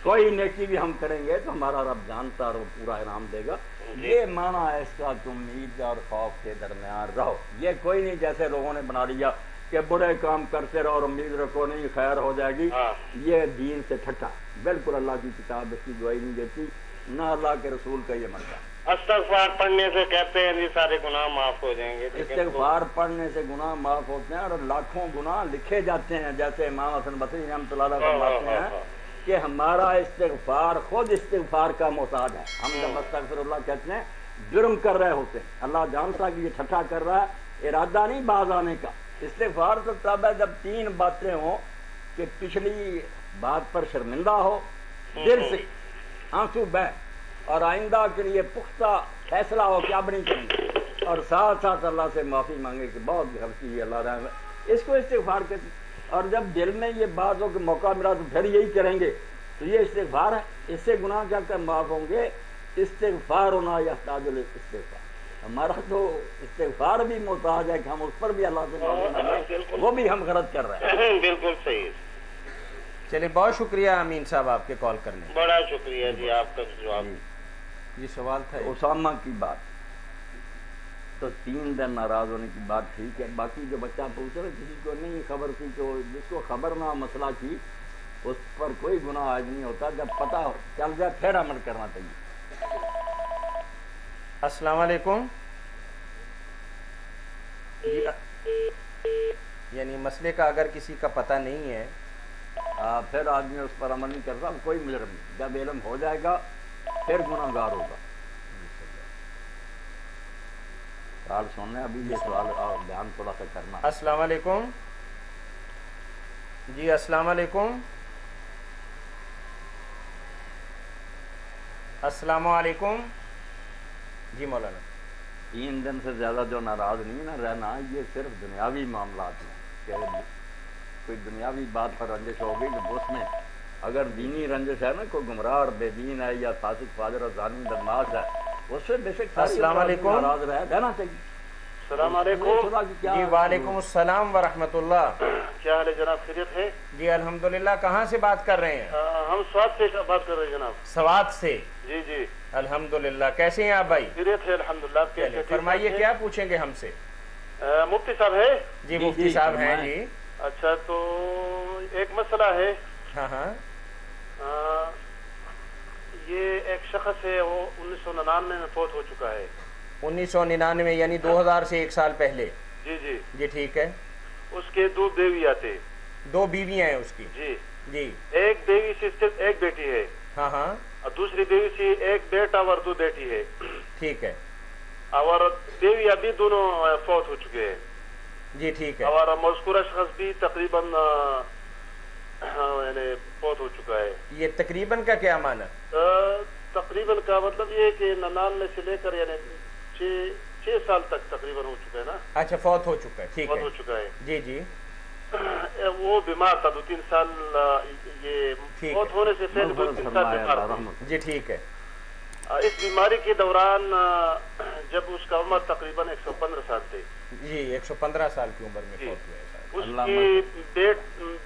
کوئی نیکی بھی ہم کریں گے تو ہمارا رب جانتا اور وہ پورا انعام دے گا. یہ معنی ہے اس کا، تم امید اور خوف کے درمیان رہو. یہ کوئی نہیں جیسے لوگوں نے بنا لیا کہ برے کام کرتے رہو اور امید رکھو نہیں خیر ہو جائے گی. یہ دین سے ٹھٹا، بالکل اللہ کی کتاب اس کی دعائی نہیں دیتی، نہ اللہ کے رسول کا یہ منشا. استغفار پڑھنے سے کہتے ہیں یہ سارے گناہ معاف ہو جائیں گے. استغفار پڑھنے سے گناہ معاف ہوتے ہیں اور لاکھوں گناہ لکھے جاتے ہیں. جیسے امام حسن بصری رحمۃ اللہ علیہ فرماتے ہیں کہ ہمارا استغفار خود استغفار کا محتاج ہے. ہم جب استغفر اللہ کہتے ہیں جرم کر رہے ہوتے ہیں، اللہ جانتا کہ یہ ٹھٹا کر رہا ہے، ارادہ نہیں باز آنے کا. استغفار تو تب ہے جب تین باتیں ہوں کہ پچھلی بات پر شرمندہ ہو، دل سے آنسو بہہ، اور آئندہ کے لیے پختہ فیصلہ ہو کہ اب نہیں کریں گے، اور ساتھ ساتھ اللہ سے معافی مانگے کہ بہت غلطی ہے، اللہ رحم ہے. اس کو استغفار کہتے ہیں. اور جب دل میں یہ بات ہو کہ موقع ملا تو پھر یہی کریں گے، تو یہ استغفار ہے. اس سے گناہ کیا کر معاف ہوں گے. استغفار ہونا یحتاج الاستغفار، ہمارا تو استغفار بھی محتاج ہے کہ ہم اس پر بھی اللہ سے معافی مانگیں، وہ بھی ہم غلط کر رہے ہیں. بالکل صحیح. چلے بہت شکریہ امین صاحب آپ کے کال کرنے. بڑا شکریہ جی آپ کا جواب. یہ سوال تھا اسامہ کی بات، تو 3 دن ناراض ہونے کی بات ٹھیک ہے. باقی جو بچہ پوچھ رہے کسی کو نہیں خبر تھی، تو جس کو خبر نہ مسئلہ کی اس پر کوئی گناہ عائد نہیں ہوتا. جب پتہ چل جائے پھر عمل کرنا چاہیے. السلام علیکم. یعنی مسئلے کا اگر کسی کا پتہ نہیں ہے پھر آدمی اس پر عمل نہیں کرتا، کوئی مجرم نہیں. جب علم ہو جائے گا پھر گناہ گار ہوگا. سوال سننے ابھی یہ سوال بیان تھوڑا سا کرنا. السلام علیکم. جی السلام علیکم. السلام علیکم. جی مولانا. 3 دن سے زیادہ جو ناراض نہیں نہ رہنا، یہ صرف دنیاوی معاملات ہیں کہ کوئی دنیاوی بات پر رنجش ہو گئی تو اس میں اگر دینی رنجش ہے نا، کوئی گمراہ اور بے دین ہے یا فاسق فاجر اور ظالم بدماش ہے، اس سے بے شک السلام علیکم ناراض رہنا چاہیے. السلام علیکم. جی وعلیکم السلام ورحمۃ اللہ. کیا حال ہے جناب؟ خیریت ہے؟ جی الحمدللہ. کہاں سے بات کر رہے ہیں؟ ہم سوات سے بات کر رہے ہیں جناب. سوات سے؟ جی جی الحمدللہ. کیسے ہیں آپ بھائی؟ خیریت ہے الحمدللہ. فرمائیے کیا پوچھیں گے ہم سے؟ مفتی صاحب ہے؟ جی مفتی صاحب ہیں. جی اچھا، تو ایک مسئلہ ہے. ہاں ہاں. یہ ایک شخص ہے، وہ 1999 میں فوت ہو چکا ہے. 1999 یعنی 2000 سے 1 سال پہلے. جی جی جی ٹھیک ہے. اس کے 2 بیویاں تھے. 2 بیویاں ہیں اس کی؟ جی جی. ایک بیوی سے صرف ایک بیٹی ہے. ہاں ہاں. اور دوسری بیوی سے ایک بیٹا اور 2 بیٹی ہے. ٹھیک ہے. اور بیوی ابھی دونوں فوت ہو چکے ہیں. جی ٹھیک ہے. اور مذکورہ شخص بھی تقریباً یعنی فوت ہو چکا ہے. یہ تقریباً کا کیا معنی؟ تقریباً کا مطلب یہ کہ 99 سے لے کر یعنی 6 سال تک تقریباً ہو چکا ہے نا. اچھا فوت ہو چکا ہے. ٹھیک ہے. فوت ہو چکا ہے. جی جی. وہ بیمار تھا 2-3 سال، یہ فوت ہونے سے پہلے 2-3 سال بیمار تھا. جی ٹھیک ہے. اس بیماری کے دوران جب اس کا عمر تقریباً 115 سال تھے. جی 115 سال کی عمر میں فوت ہوئے. اس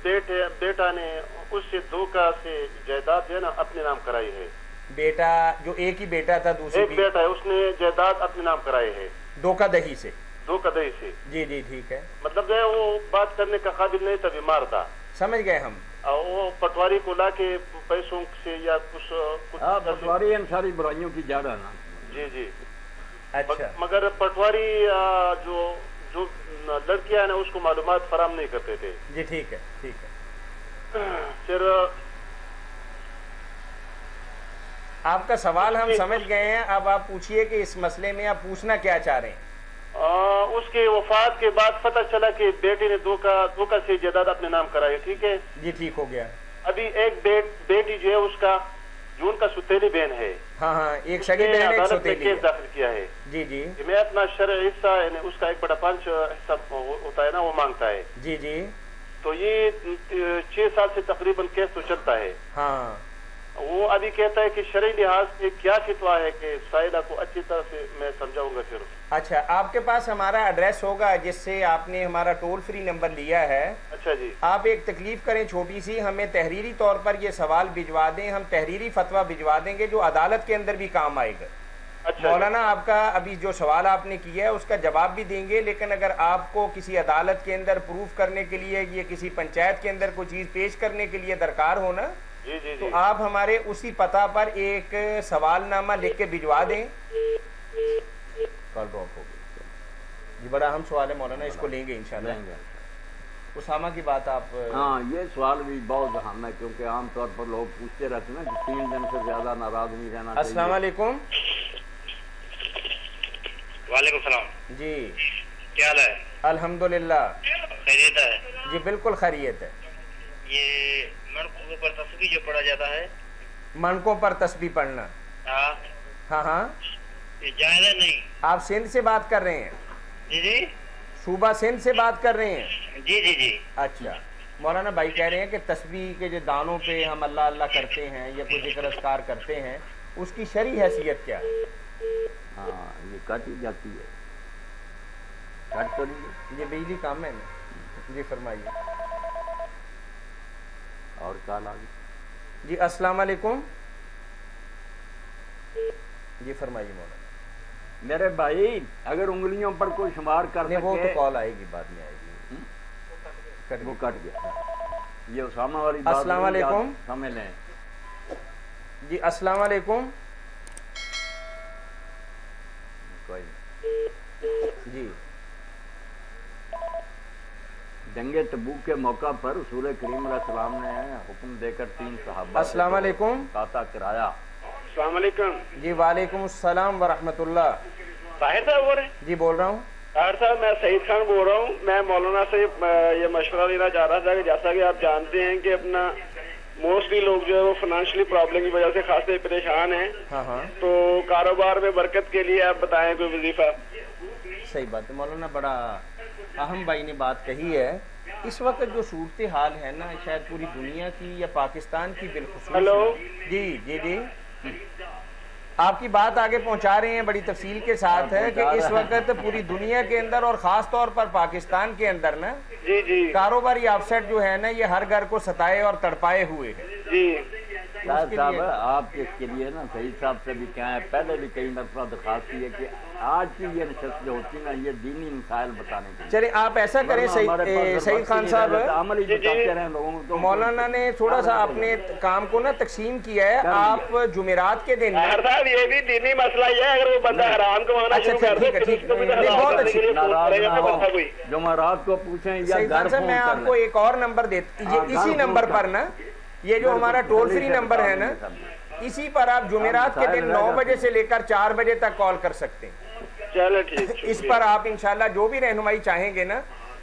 کی بیٹا نے اس سے دھوکہ سے جائیداد جو ہے نا اپنے نام کرائی ہے. بیٹا جو ایک ہی بیٹا تھا، دوسری ایک بیٹا ہے، اس نے جائیداد اپنے نام کرائی ہے دھوکہ دہی سے. دھوکہ دہی سے. جی جی ٹھیک ہے. مطلب جو ہے وہ بات کرنے کا قابل نہیں تھا، بیمار تھا. سمجھ گئے ہم. وہ پٹواری کو لا کے پیسوں سے یا کچھ پٹواری ان ساری برائیوں کی جڑ ہے نا. جی جی. اچھا. مگر پٹواری جو لڑکیاں ہیں نا اس کو معلومات فراہم نہیں کرتے تھے. جی ٹھیک ہے. ٹھیک ہے. پھر آپ کا سوال ہم سمجھ گئے ہیں، اب آپ پوچھیے کہ اس مسئلے میں آپ پوچھنا کیا چاہ رہے ہیں؟ اس کی وفات کے بعد پتہ چلا کہ بیٹے نے دھوکہ سے جائیداد اپنے نام کرائی، ٹھیک ہے جی ٹھیک ہو گیا. ابھی ایک بیٹی جو ہے اس کا جون کا ستیلی بہن ہے. ہاں ایک سگی بہن ایک سوتیلی کیس داخل کیا ہے. جی جی میں اپنا شرعی حصہ یعنی اس کا 1/5 حصہ ہوتا ہے نا وہ مانگتا ہے. جی جی تو یہ 6 سال سے تقریباً کیس تو چلتا ہے. ہاں وہ ابھی کہتا ہے کہ شرعی لحاظ سے کیا فتویٰ ہے کہ سائلہ کو اچھی طرح سے میں سمجھاؤں گا. پھر اچھا آپ کے پاس ہمارا ایڈریس ہوگا جس سے آپ نے ہمارا ٹول فری نمبر لیا ہے. اچھا جی. آپ ایک تکلیف کریں چھوٹی سی، ہمیں تحریری طور پر یہ سوال بھجوا دیں، ہم تحریری فتویٰ بھجوا دیں گے جو عدالت کے اندر بھی کام آئے گا. اچھا مولانا آپ کا ابھی جو سوال آپ نے کیا ہے اس کا جواب بھی دیں گے، لیکن اگر آپ کو کسی عدالت کے اندر پروف کرنے کے لیے یہ کسی پنچایت کے اندر کوئی چیز پیش کرنے کے لیے درکار ہونا جی جی تو آپ ہمارے اسی پتہ پر ایک سوال نامہ لکھ کے بھجوا دیں. کال ڈراپ ہو گئی جی، بڑا اہم سوال ہے مولانا، اس کو لیں گے انشاءاللہ. اسامہ کی بات آپ ہاں یہ سوال بھی بہت اہم ہے کیونکہ عام طور پر لوگ پوچھتے رہتے ہیں نا کہ 3 دن سے زیادہ ناراض نہیں رہنا چاہیے. السلام علیکم. وعلیکم السلام. جی کیا حال ہے؟ الحمدللہ خیریت ہے؟ جی بالکل خیریت ہے. یہ منقوں پر تسبیح جو پڑھا جاتا ہے، منقوں پر تسبیح پڑھنا، ہاں ہاں یہ جائز ہے نہیں؟ آپ سندھ سے بات کر رہے ہیں؟ جی جی صوبہ سندھ سے بات کر رہے ہیں؟ جی جی جی. اچھا مولانا بھائی کہہ رہے ہیں کہ تسبیح کے جو دانوں پہ ہم اللہ اللہ کرتے ہیں یا کوئی ذکر اذکار کرتے ہیں اس کی شرعی حیثیت کیا ہے؟ ہاں یہ کٹ ہی جاتی ہے، کٹ تو نہیں. یہ بجلی کام ہے نا. جی فرمائیے. اور کال آگئی. جی السلام علیکم. جی فرمائیے مولانا. میرے بھائی اگر انگلیوں پر کوئی شمار کر نہیں وہ تو سکے کال آئے گی، بعد میں آئے گی. وہ کٹ گیا. یہ اسامہ والی بات السلام علیکم. سمجھ لیں. جی السلام علیکم. کوئی جی جنگ تبوک کے موقع پر رسول کریم علیہ السلام نے حکم دے کر 3 صحابہ السلام علیکم قاطع کرایا. السلام علیکم. جی وعلیکم السلام ورحمۃ اللہ. طاہر صاحب بول رہے ہیں؟ جی بول رہا ہوں. طاہر صاحب میں سعید خان بول رہا ہوں. میں مولانا سے یہ مشورہ لینا چاہ رہا تھا کہ جیسا کہ آپ جانتے ہیں کہ اپنا موسٹلی لوگ جو ہے وہ فائنینشلی پرابلم کی وجہ سے خاصے پریشان ہیں. ہاں ہاں تو کاروبار میں برکت کے لیے آپ بتائیں کوئی وظیفہ. صحیح بات ہے مولانا، بڑا اہم بھائی نے بات کہی ہے. اس وقت جو صورتحال ہے نا شاید پوری دنیا کی یا پاکستان کی بالخصوص. ہلو جی جی جی آپ کی بات آگے پہنچا رہے ہیں، بڑی تفصیل کے ساتھ ہے کہ اس وقت پوری دنیا کے اندر اور خاص طور پر پاکستان کے اندر نا جی جی کاروباری آفسیٹ جو ہے نا یہ ہر گھر کو ستائے اور تڑپائے ہوئے ہیں. جی صاحب آپ اس کے لیے نا سعید صاحب سے بھی کیا ہے، پہلے بھی کئی مرتبہ درخواست کی ہے کہ آج کی یہ نشست جو ہوتی نا یہ دینی مسائل بتانے کے لیے. چلے آپ ایسا کریں سعید خان صاحب، عمل ہی بتاتے رہے لوگوں کو. مولانا نے تھوڑا سا اپنے کام کو نا تقسیم کیا ہے. آپ جمعرات کے دن طاہر صاحب یہ بھی دینی مسئلہ یہ ہے، اگر وہ بندہ حرام کمانا شروع کر دے ٹھیک ہے بہت اچھی. جمعرات کو پوچھیں یا سعید خان صاحب میں آپ کو ایک اور نمبر دیتا ہوں، اسی نمبر پر نا یہ جو ہمارا ٹول فری نمبر ہے نا اسی پر آپ جمعرات کے دن 9 بجے سے لے کر 4 بجے تک کال کر سکتے ہیں. چلو ٹھیک. اس پر آپ انشاءاللہ جو بھی رہنمائی چاہیں گے نا،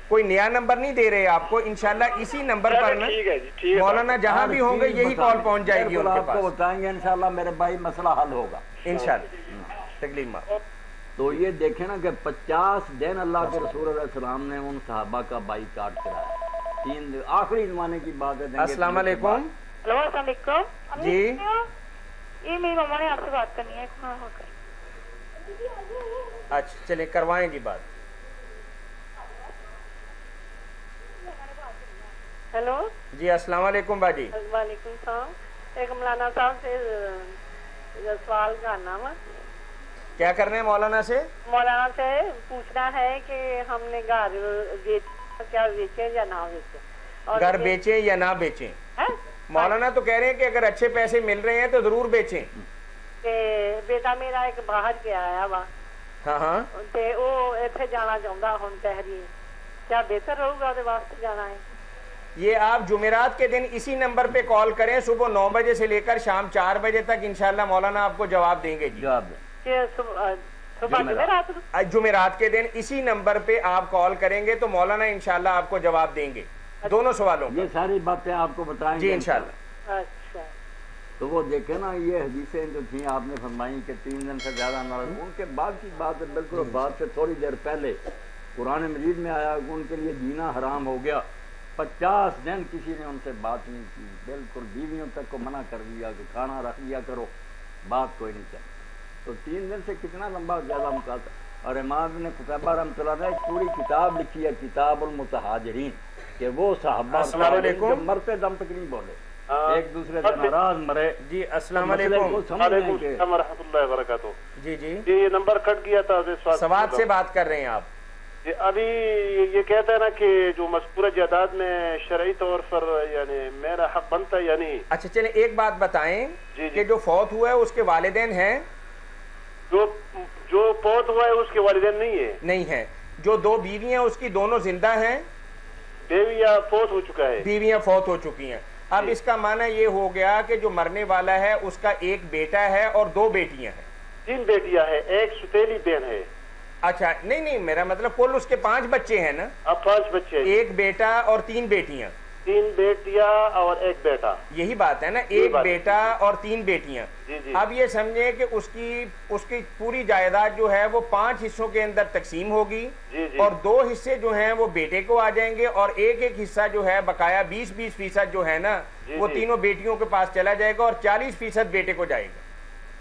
کوئی نیا نمبر نہیں دے رہے آپ کو، انشاءاللہ اسی نمبر پر نا مولانا جہاں بھی ہوں گے یہی کال پہنچ جائے گی ان کے پاس. آپ کو بتائیں گے انشاءاللہ میرے بھائی مسئلہ حل ہوگا انشاءاللہ. تکلیف مار. تو یہ دیکھیں نا کہ 50 دن اللہ کے رسول علیہ السلام نے ان صحابہ کا بائی کاٹ کرایا. 3 دن آخری زمانے کی بات ہے. السلام علیکم. ہلو السلام علیکم. جی یہ میری مما نے آپ سے بات کرنی ہے. اچھا چلے کروائیں گی بات. ہیلو جی السلام علیکم باجی. وعلیکم السلام. ایک مولانا صاحب سے سوال کرنا وا. کیا کرنا ہے مولانا سے؟ مولانا سے پوچھنا ہے کہ ہم نے گھر کیا بیچے یا نہ بیچے. گھر بیچیں یا نہ بیچیں؟ مولانا تو کہہ رہے ہیں کہ اگر اچھے پیسے مل رہے ہیں تو ضرور بیچیں. بیٹا میرا ایک باہر گیا آیا وا. ہاں ہاں تے وہ ایتھے جانا چاہتا ہن تحریر، کیا بہتر رہے گا دے واسطے جانا ہے؟ یہ آپ جمعرات کے دن اسی نمبر پہ کال کریں، صبح 9 بجے سے لے کر شام 4 بجے تک انشاءاللہ مولانا آپ کو جواب دیں گے جی۔ جمعرات کے دن اسی نمبر پہ آپ کال کریں گے تو مولانا انشاءاللہ آپ کو جواب دیں گے دونوں سوالوں کا۔ یہ ساری باتیں آپ کو بتائیں گے جی انشاءاللہ۔ اچھا تو وہ دیکھیں نا، یہ حدیثیں جو تھیں آپ نے فرمائی کہ 3 دن سے زیادہ نہ رہے، ان کے بعد کی بات ہے بالکل بات سے تھوڑی دیر پہلے قرآن مجید میں آیا کہ ان کے لیے جینا حرام ہو گیا، 50 دن کسی نے ان سے بات نہیں کی، بالکل بیویوں تک کو منع کر دیا کہ کھانا رکھ لیا کرو، بات کوئی نہیں چاہیے۔ تو 3 دن سے کتنا لمبا زیادہ مقاطع۔ اور امام ابن قتیبہ رحمۃ اللہ نے ایک پوری کتاب لکھی ہے، کتاب المتہاجرین، کہ وہ صحابہ السلام علیکم جو مرتے دم تک نہیں بولے، ایک دوسرے سے ناراض مرے۔ جی السلام علیکم۔ وعلیکم السلام ورحمۃ اللہ وبرکاتہ۔ جی جی یہ نمبر کٹ گیا تھا، سوات سے بات کر رہے ہیں آپ؟ جی ابھی یہ کہتا ہے نا کہ جو مذکورہ جائیداد میں شرعی طور پر یعنی میرا حق بنتا ہے یعنی۔ اچھا چلیں ایک بات بتائیں کہ جو فوت ہوا ہے اس کے والدین ہیں؟ جو فوت ہوا ہے اس کے والدین نہیں ہیں۔ جو 2 بیویاں اس کی دونوں زندہ ہیں؟ بیویاں فوت ہو چکا ہے، بیویاں فوت ہو چکی ہیں۔ اب اس کا معنی یہ ہو گیا کہ جو مرنے والا ہے اس کا ایک بیٹا ہے اور 2 بیٹیاں ہیں۔ 3 بیٹیاں ہیں، ایک ستیلی بہن ہے۔ اچھا نہیں میرا مطلب کل اس کے 5 بچے ہیں نا؟ اب 5 بچے، ایک بیٹا اور 3 بیٹیاں۔ 3 بیٹیاں اور ایک بیٹا، یہی بات ہے نا، ایک بیٹا اور 3 بیٹیاں۔ اب یہ سمجھیں کہ اس کی پوری جائیداد جو ہے وہ 5 حصوں کے اندر تقسیم ہوگی، اور 2 حصے جو ہیں وہ بیٹے کو آ جائیں گے، اور ایک حصہ جو ہے بقایا 20% جو ہے نا وہ تینوں بیٹیوں کے پاس چلا جائے گا، اور 40% بیٹے کو جائے گا۔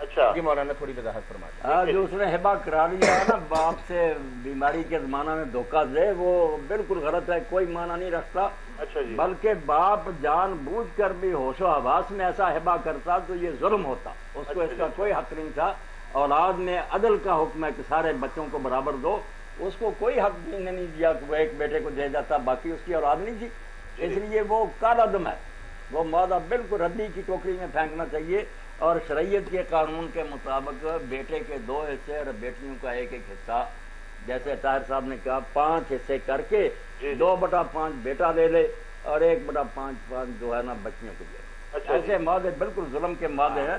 اچھا جی مولانا تھوڑی وضاحت فرما دیں۔ ہاں جو اس نے ہبا کرا لیا ہے نا باپ سے بیماری کے زمانہ میں دھوکہ دے، وہ بالکل غلط ہے، کوئی معنی نہیں رکھتا۔ اچھا جی، بلکہ باپ جان بوجھ کر بھی ہوش و حواس میں ایسا ہبا کرتا تو یہ ظلم ہوتا، اس کو اس کا کوئی حق نہیں تھا۔ اولاد میں عدل کا حکم ہے کہ سارے بچوں کو برابر دو، اس کو کوئی حق نہیں دیا کہ وہ ایک بیٹے کو دے جاتا، باقی اس کی اولاد نہیں تھی، اس لیے وہ کالا دم ہے، وہ معاہدہ بالکل ردی کی ٹوکری میں پھینکنا چاہیے۔ اور شریعت کے قانون کے مطابق بیٹے کے 2 حصے اور بیٹیوں کا ایک حصہ، جیسے طاہر صاحب نے کہا 5 حصے کر کے 2/5 بیٹا لے لے اور 1/5 جو ہے نا بچیوں کو دے۔ ایسے معاہدے بالکل ظلم کے معاہدے ہیں۔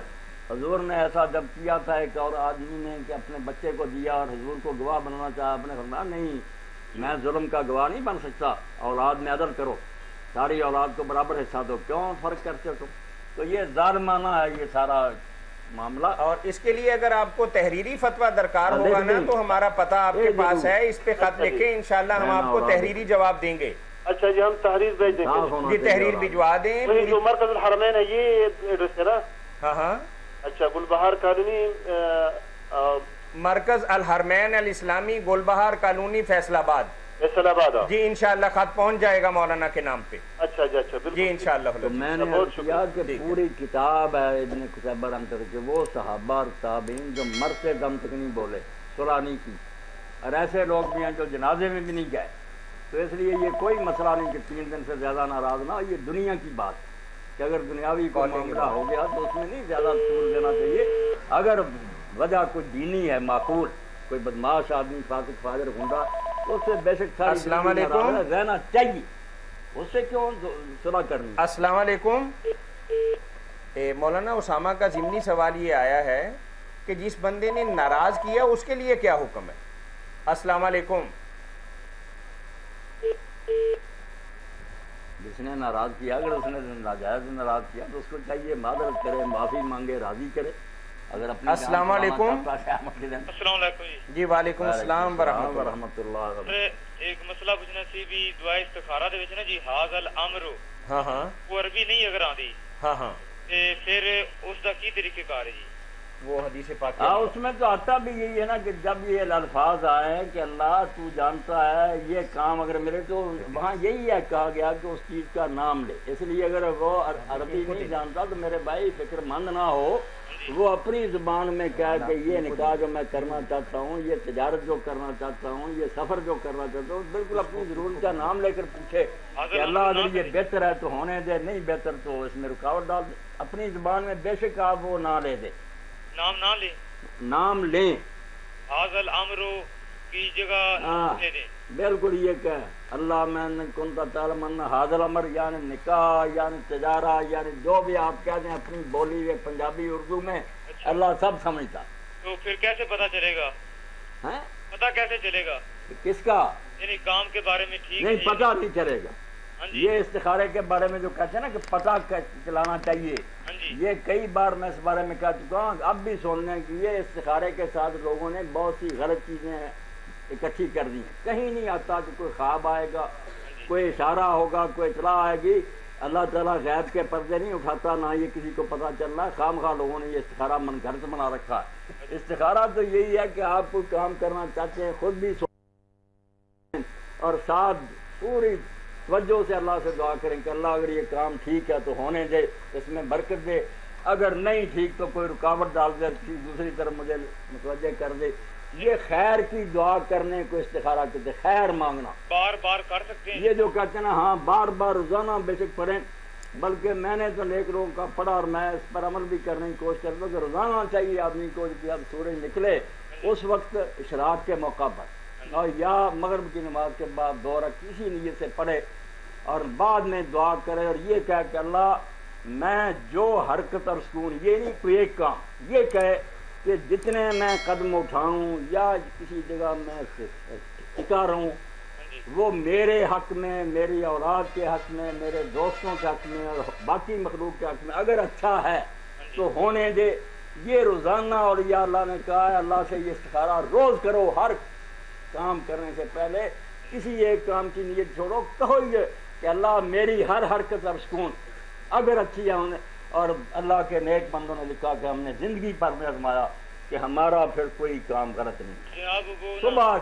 حضور نے ایسا جب کیا تھا ایک اور آدمی نے کہ اپنے بچے کو دیا اور حضور کو گواہ بنانا چاہا، آپ نے فرمایا نہیں میں ظلم کا گواہ نہیں بن سکتا، اولاد میں عدل کرو، ساری اولاد کو برابر حصہ دو، کیوں فرق کرتے ہو تم؟ تو یہ ظالمانہ ہے یہ سارا معاملہ۔ اور اس کے لیے اگر آپ کو تحریری فتویٰ درکار ہوگا نا تو ہمارا پتہ آپ کے پاس ہے، اس پہ خط لکھیں، انشاءاللہ ہم آپ کو تحریری جواب دیں گے۔ اچھا جی ہم تحریر بھیج دیں گے جی، تحریر بھجوا دیں۔ جو مرکز الحرمین ہے یہ ایڈریس ہے نا؟ ہاں اچھا، گلبہار کالونی، مرکز الحرمین الاسلامی، گلبہار کالونی، فیصل آباد۔ جی انشاءاللہ خط پہنچ جائے گا مولانا کے نام پہ۔ اچھا جی اچھا جی انشاءاللہ۔ تو میں نے کیا کہ پوری کتاب ہے ابن قتیبہ رحمۃ اللہ کہ وہ صحابہ اور تابعین جو مرتے دم تک نہیں بولے، صلح نہیں کی، اور ایسے لوگ بھی ہیں جو جنازے میں بھی نہیں گئے۔ تو اس لیے یہ کوئی مسئلہ نہیں کہ 3 دن سے زیادہ ناراض نہ، یہ دنیا کی بات ہے کہ اگر دنیاوی کوئی معاملہ ہو گیا تو اس میں نہیں زیادہ طول دینا چاہیے۔ اگر وجہ کوئی دینی ہے، معقول، کوئی بدماش آدمی، فاسق فاجر گنڈا، اس سے بے شک السلام علیکم رہنا چاہیے، اس سے کیوں صلح کرنی؟ السلام علیکم۔ مولانا اسامہ کا ضمنی سوال یہ آیا ہے کہ جس بندے نے ناراض کیا اس کے لیے کیا حکم ہے؟ السلام علیکم۔ جس نے ناراض کیا، اگر اس نے ناجائز ناراض کیا تو اس کو چاہیے معذرت کرے، معافی مانگے، راضی کرے۔ اگر اپنے السلام علیکم۔ السلام علیکم جی وعلیکم السلام ورحمۃ اللہ۔ ایک مسئلہ پوچھنا سی بھی دعا استخارہ دے وچ نا جی حاض الامر، ہاں ہاں وہ عربی نہیں اگر آندی، ہاں ہاں، تے پھر اس دا کی طریقہ کار ہے جی؟ وہ حدیث پاک ہاں اس میں تو آتا بھی یہی ہے نا کہ جب یہ الفاظ آئے کہ اللہ تو جانتا ہے یہ کام اگر میرے، تو وہاں یہی ہے کہا گیا کہ اس چیز کا نام لے۔ اس لیے اگر وہ عربی نہیں جانتا تو میرے بھائی فکر مند نہ ہو، وہ اپنی زبان میں کہا کہ یہ نکاح جو میں کرنا چاہتا ہوں، یہ تجارت جو کرنا چاہتا ہوں، یہ سفر جو کرنا چاہتا ہوں، بالکل اپنی ضرورت کا نام لے کر پوچھے کہ اللہ اگر یہ بہتر ہے تو ہونے دے، نہیں بہتر تو اس میں رکاوٹ ڈال دے۔ اپنی زبان میں بے شک آپ وہ نہ لے دے، نام نہ لیں، نام لیں، حاض الامر کی جگہ دے دیں۔ بالکل یہ کہ اللہ میں کنت تعلم ان ھذا الامر یعنی نکاح یعنی تجارہ یعنی جو بھی آپ کہتے ہیں اپنی بولی میں پنجابی اردو میں اللہ سب سمجھتا. تو پھر کیسے پتہ چلے گا؟ ہیں پتہ کیسے چلے گا؟ کس کا؟ یعنی کام کے بارے میں ٹھیک نہیں پتہ نہیں چلے گا. یہ استخارے کے بارے میں جو کہتے ہیں نا کہ پتہ چلانا چاہیے، یہ کئی بار میں اس بارے میں کہہ چکا ہوں. اب بھی سن لیں کہ یہ استخارے کے ساتھ لوگوں نے بہت سی غلط چیزیں اکٹھی کر دی ہیں. کہیں نہیں آتا کہ کوئی خواب آئے گا، کوئی اشارہ ہوگا، کوئی اطلاع آئے گی. اللہ تعالیٰ غیب کے پردے نہیں اٹھاتا، نہ یہ کسی کو پتہ چل رہا ہے. خام خواہ لوگوں نے یہ استخارہ من گھر بنا رکھا ہے. استخارہ تو یہی ہے کہ آپ کوئی کام کرنا چاہتے ہیں، خود بھی اور ساتھ پوری توجہ سے اللہ سے دعا کریں کہ اللہ اگر یہ کام ٹھیک ہے تو ہونے دے، اس میں برکت دے. اگر نہیں ٹھیک تو کوئی رکاوٹ ڈال دے، دوسری طرف مجھے متوجہ کر دے. یہ خیر کی دعا کرنے کو استخارہ کہتے ہیں، خیر مانگنا. بار بار کر سکتے ہیں یہ جو کہتے ہیں نا ہاں بار بار روزانہ بے شک پڑھیں، بلکہ میں نے تو نیک لوگوں کا پڑھا اور میں اس پر عمل بھی کرنے کی کوشش کرتا ہوں کہ روزانہ چاہیے آدمی کو جب سورج نکلے اس وقت اشراق کے موقع پر اور یا مغرب کی نماز کے بعد 2 رکعت کسی نیت سے پڑھے اور بعد میں دعا کرے اور یہ کہے کہ اللہ میں جو حرکت اور سکون، یہ نہیں کوئی ایک کام، یہ کہے کہ جتنے میں قدم اٹھاؤں یا کسی جگہ میں ٹکا رہوں وہ میرے حق میں، میری اولاد کے حق میں، میرے دوستوں کے حق میں اور باقی مخلوق کے حق میں اگر اچھا ہے تو ہونے دے. یہ روزانہ، اور یا اللہ نے کہا ہے اللہ سے یہ استخارہ روز کرو. ہر کام کرنے سے پہلے کسی ایک کام کی نیت چھوڑو، کہو یہ کہ اللہ میری ہر حرکت اور سکون اگر اچھی ہے. اور اللہ کے نیک بندوں نے لکھا کہ ہم نے زندگی پر میں آزمایا کہ ہمارا پھر کوئی کام غلط نہیں. صبح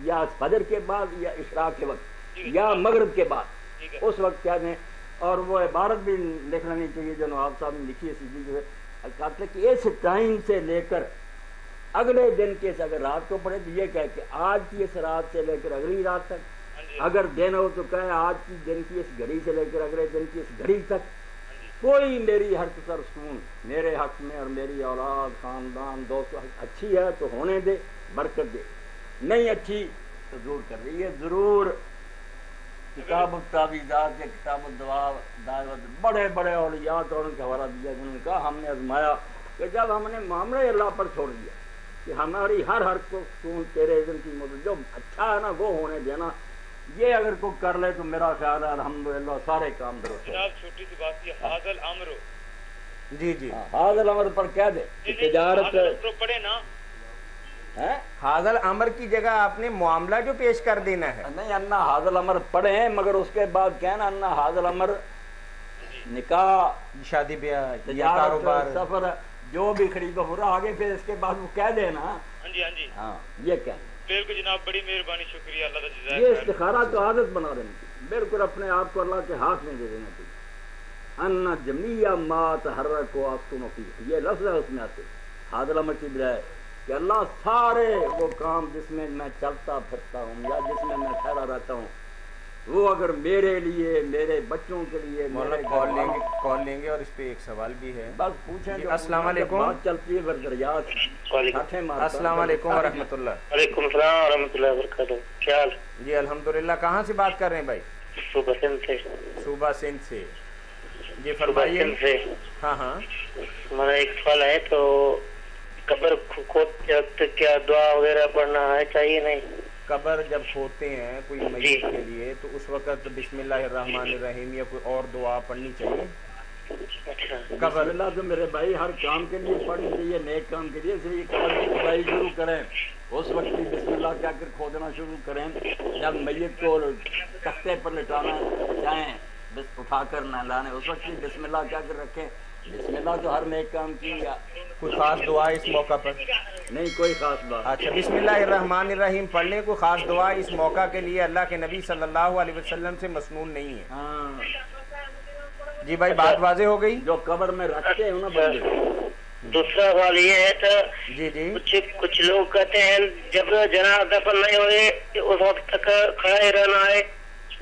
یا فجر کے بعد یا اشراق کے وقت یا مغرب کے بعد اس وقت کیا دیں. اور وہ عبارت بھی لکھ لینی چاہیے جو نواب صاحب نے لکھی ہے سیدھی جو ہے، کہتے ہیں کہ اس ٹائم سے لے کر اگلے دن کے اگر رات کو پڑھے تو یہ کہے کہ آج کی اس رات سے لے کر اگلی رات تک، اگر دن ہو تو کہے آج کی دن کی اس گھڑی سے لے کر اگلے دن کی اس گھڑی تک کوئی میری حرکت اور سکون میرے حق میں اور میری اولاد، خاندان، دوست اچھی ہے تو ہونے دے، برکت دے. نہیں اچھی تو دور کر دے. یہ ضرور کتاب التعویذات یا کتاب الدعاء بڑے بڑے اولیاء تو ان کا حوالہ دیا جنہوں نے کہا ہم نے آزمایا کہ جب ہم نے معاملہ اللہ پر چھوڑ دیا کہ ہماری ہر کو سکون تیرے اذن کی مدد، جو اچھا ہے نا وہ ہونے دینا. یہ اگر کوئی کر لے تو میرا خیال ہے الحمدللہ سارے کام درست. جناب چھوٹی سی بات یہ حاضر الامر، جی جی حاضر الامر پر کہہ دے تجارت پڑھے نا ہے. حاضر امر کی جگہ آپ نے معاملہ جو پیش کر دینا ہے. نہیں انا حاضر الامر پڑھیں مگر اس کے بعد کہنا انا حاضر الامر نکاح، شادی بیاہ یا تجارت، کاروبار، سفر جو بھی خرید و فروخت آگے پھر اس کے بعد وہ کہہ دینا. ہاں جی ہاں جی ہاں یہ کہنا. بالکل جناب، بڑی مہربانی، شکریہ، اللہ کا جزائے یہ خیر. استخارہ تو عادت بنا دینی چاہیے، بالکل اپنے آپ کو اللہ کے ہاتھ میں دے دینا چاہیے. ان جمیع ما تحرک و اسکن فیہ، یہ لفظ ہے اس میں آتے حاضر الامر کی بجائے کہ اللہ سارے وہ کام جس میں میں چلتا پھرتا ہوں یا جس میں میں ٹھہرا رہتا ہوں وہ اگر میرے لیے، میرے بچوں کے لیے، مولانا کال لیں گے اور اس پہ ایک سوال بھی ہے. بس پوچھیں. جو السلام علیکم. بات چلتی ہے بردریات. السلام علیکم ورحمۃ اللہ. وعلیکم السلام ورحمۃ اللہ وبرکاتہ. کیا حال؟ جی الحمدللہ. کہاں سے بات کر رہے ہیں بھائی؟ صوبہ سندھ سے. صوبہ سندھ سے. جی فرمائیے. ہاں ہاں ہمارا ایک سوال ہے، تو قبر کھودتے وقت کیا دعا وغیرہ پڑھنا ہے چاہیے نہیں؟ قبر جب کھودتے ہیں کوئی میت کے لیے تو اس وقت بسم اللہ الرحمن الرحیم یا کوئی اور دعا پڑھنی چاہیے؟ اچھا. قبر اللہ تو میرے بھائی ہر کام کے لیے پڑھنی چاہیے، نیک کام کے لیے. اس لیے قبر کی کھدائی شروع کریں اس وقت بھی بسم اللہ کہہ کر کھودنا شروع کریں. جب میت کو تختے پر لٹانا چاہیں بس اٹھا کر نہ لانے اس وقت بھی بسم اللہ کہہ کر رکھیں. بسم اللہ تو ہر نیک کام کی. یا کوئی خاص دعا اس موقع پر؟ نہیں کوئی خاص بات. اچھا بسم اللہ الرحمن الرحیم پڑھنے کو خاص دعا اس موقع کے لیے اللہ کے نبی صلی اللہ علیہ وسلم سے مسنون نہیں ہے. ہاں جی بھائی بات واضح ہو گئی. جو قبر میں رکھتے ہیں نا بندے. دوسرا سوال یہ ہے تو جی جی کچھ لوگ کہتے ہیں جب جنازہ دفن نہیں ہوئے اس وقت تک کھڑا ہی رہنا ہے،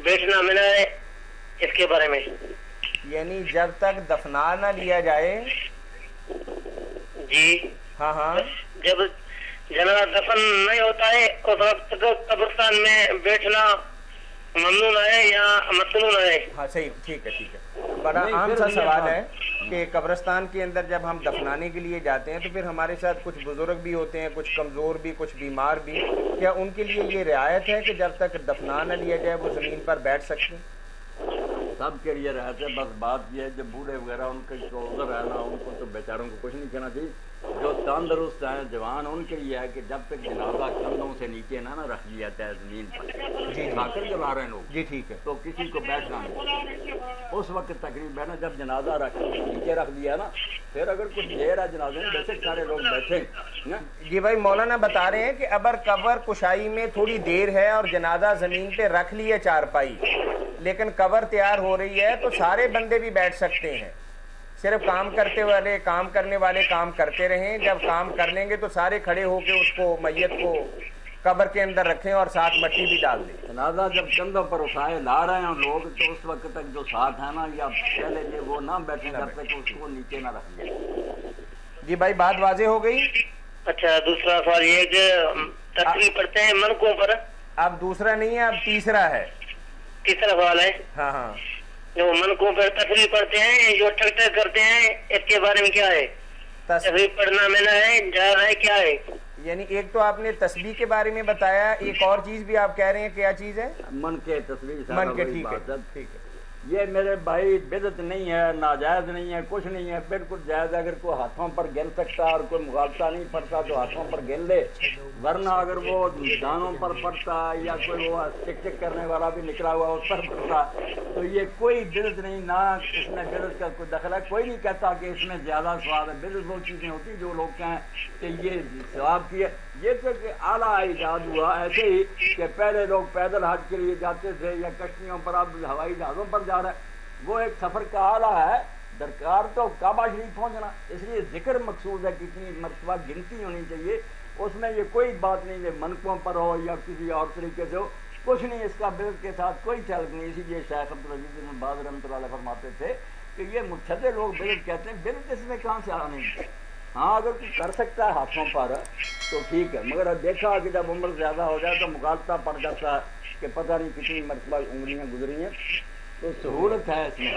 بیٹھنا ملا ہے، اس کے بارے میں؟ یعنی جب تک دفنا نہ لیا جائے. جی ہاں ہاں جب جنازہ دفن نہیں ہوتا ہے اس وقت تک قبرستان میں بیٹھنا ممنون ہے یا مطلوب ہے؟ ہاں صحیح، ٹھیک ہے بڑا عام سا سوال ہے کہ قبرستان کے اندر جب ہم دفنانے کے لیے جاتے ہیں تو پھر ہمارے ساتھ کچھ بزرگ بھی ہوتے ہیں، کچھ کمزور بھی، کچھ بیمار بھی، کیا ان کے لیے یہ رعایت ہے کہ جب تک دفنا نہ لیا جائے وہ زمین پر بیٹھ سکتے ہیں؟ سب کے لیے رہتے، بس بات یہ ہے جو بوڑھے وغیرہ ان کے جو ادھر ہے نا، ان کو تو بیچاروں کو کچھ نہیں کہنا چاہیے. جو تندرست ہیں جوان ان کے لیے ہے کہ جب تک جنازہ کندھوں سے نیچے نہ رکھ دیا جائے زمین پر، جی کھا کر جلا رہے ہیں لوگ، جی ٹھیک ہے. تو کسی کو بیٹھنا نہیں. اس وقت تقریب ہے نا جب جنازہ نیچے رکھ دیا نا، پھر اگر کچھ دیر ہے جنازے میں بے شک سارے لوگ بیٹھے. جی بھائی مولانا بتا رہے ہیں کہ اگر قبر کشائی میں تھوڑی دیر ہے اور جنازہ زمین پہ رکھ لیے چارپائی، لیکن قبر تیار ہو رہی ہے تو سارے بندے بھی بیٹھ سکتے ہیں، صرف کام کرنے والے کام کرتے رہیں، جب کام کر لیں گے تو سارے کھڑے ہو کے اس کو میت کو قبر کے اندر رکھیں اور ساتھ مٹی بھی ڈال دیں. جنازہ جب کندھوں پر اٹھائے لا رہے ہیں لوگ تو اس وقت تک جو ساتھ ہے نا یا پہلے یہ وہ نہ بیٹھے جب تک اس کو نیچے نہ رکھ دیں. جی بھائی بات واضح ہو گئی. اچھا دوسرا سوال یہ کہ تقریب پڑھتے ہیں منکوں پر. اب دوسرا نہیں ہے، اب تیسرا ہے. تیسرا سوال ہے ہاں جو منکوں پر تقریب پڑھتے ہیں، جو ٹھک ٹھک کرتے ہیں، اس کے بارے میں کیا ہے؟ تقریب پڑھنا منع ہے، جائز ہے، کیا ہے؟ یعنی ایک تو آپ نے تسبیح کے بارے میں بتایا، ایک اور چیز بھی آپ کہہ رہے ہیں، کیا چیز ہے؟ من کے تصویر من کے. ٹھیک ہے. یہ میرے بھائی بدعت نہیں ہے، ناجائز نہیں ہے، کچھ نہیں ہے، بالکل جائز ہے. اگر کوئی ہاتھوں پر گن سکتا اور کوئی مغالطہ نہیں پڑتا تو ہاتھوں پر گن لے، ورنہ اگر وہ دانوں پر پڑتا یا کوئی وہ چک چک کرنے والا بھی نکلا ہوا اس پر پڑتا تو یہ کوئی بدعت نہیں. نہ اس میں بدعت کا کوئی دخل ہے. کوئی نہیں کہتا کہ اس میں زیادہ ثواب ہے. بدعت وہ چیزیں ہوتی جو لوگ کہیں کہ یہ ثواب کی ہے. یہ تو کہ اعلیٰ ایجاد ہوا ایسے ہی کہ پہلے لوگ پیدل حج کے لیے جاتے تھے یا کشتیوں پر، اب ہوائی جہازوں پر جا رہے ہیں. وہ ایک سفر کا اعلیٰ ہے. درکار تو کعبہ شریف پہنچنا، اس لیے ذکر مقصود ہے، کتنی مرتبہ گنتی ہونی چاہیے. اس میں یہ کوئی بات نہیں ہے منقوں پر ہو یا کسی اور طریقے سے ہو، کچھ نہیں. اس کا بدعت کے ساتھ کوئی تعلق نہیں. اسی لیے شیخ عبدالعزیز بن باز رحمۃ اللہ علیہ فرماتے تھے کہ یہ مبتدع لوگ بدعت کہتے ہیں. بدعت اس میں کہاں سے آنے؟ ہاں اگر کوئی کر سکتا ہے ہاتھوں پر تو ٹھیک ہے، مگر دیکھا کہ جب عمر زیادہ ہو جائے تو مغالطہ پڑ جاتا ہے کہ پتہ نہیں کتنی مرتبہ انگلیاں گزری ہیں. تو سہولت ہے اس میں.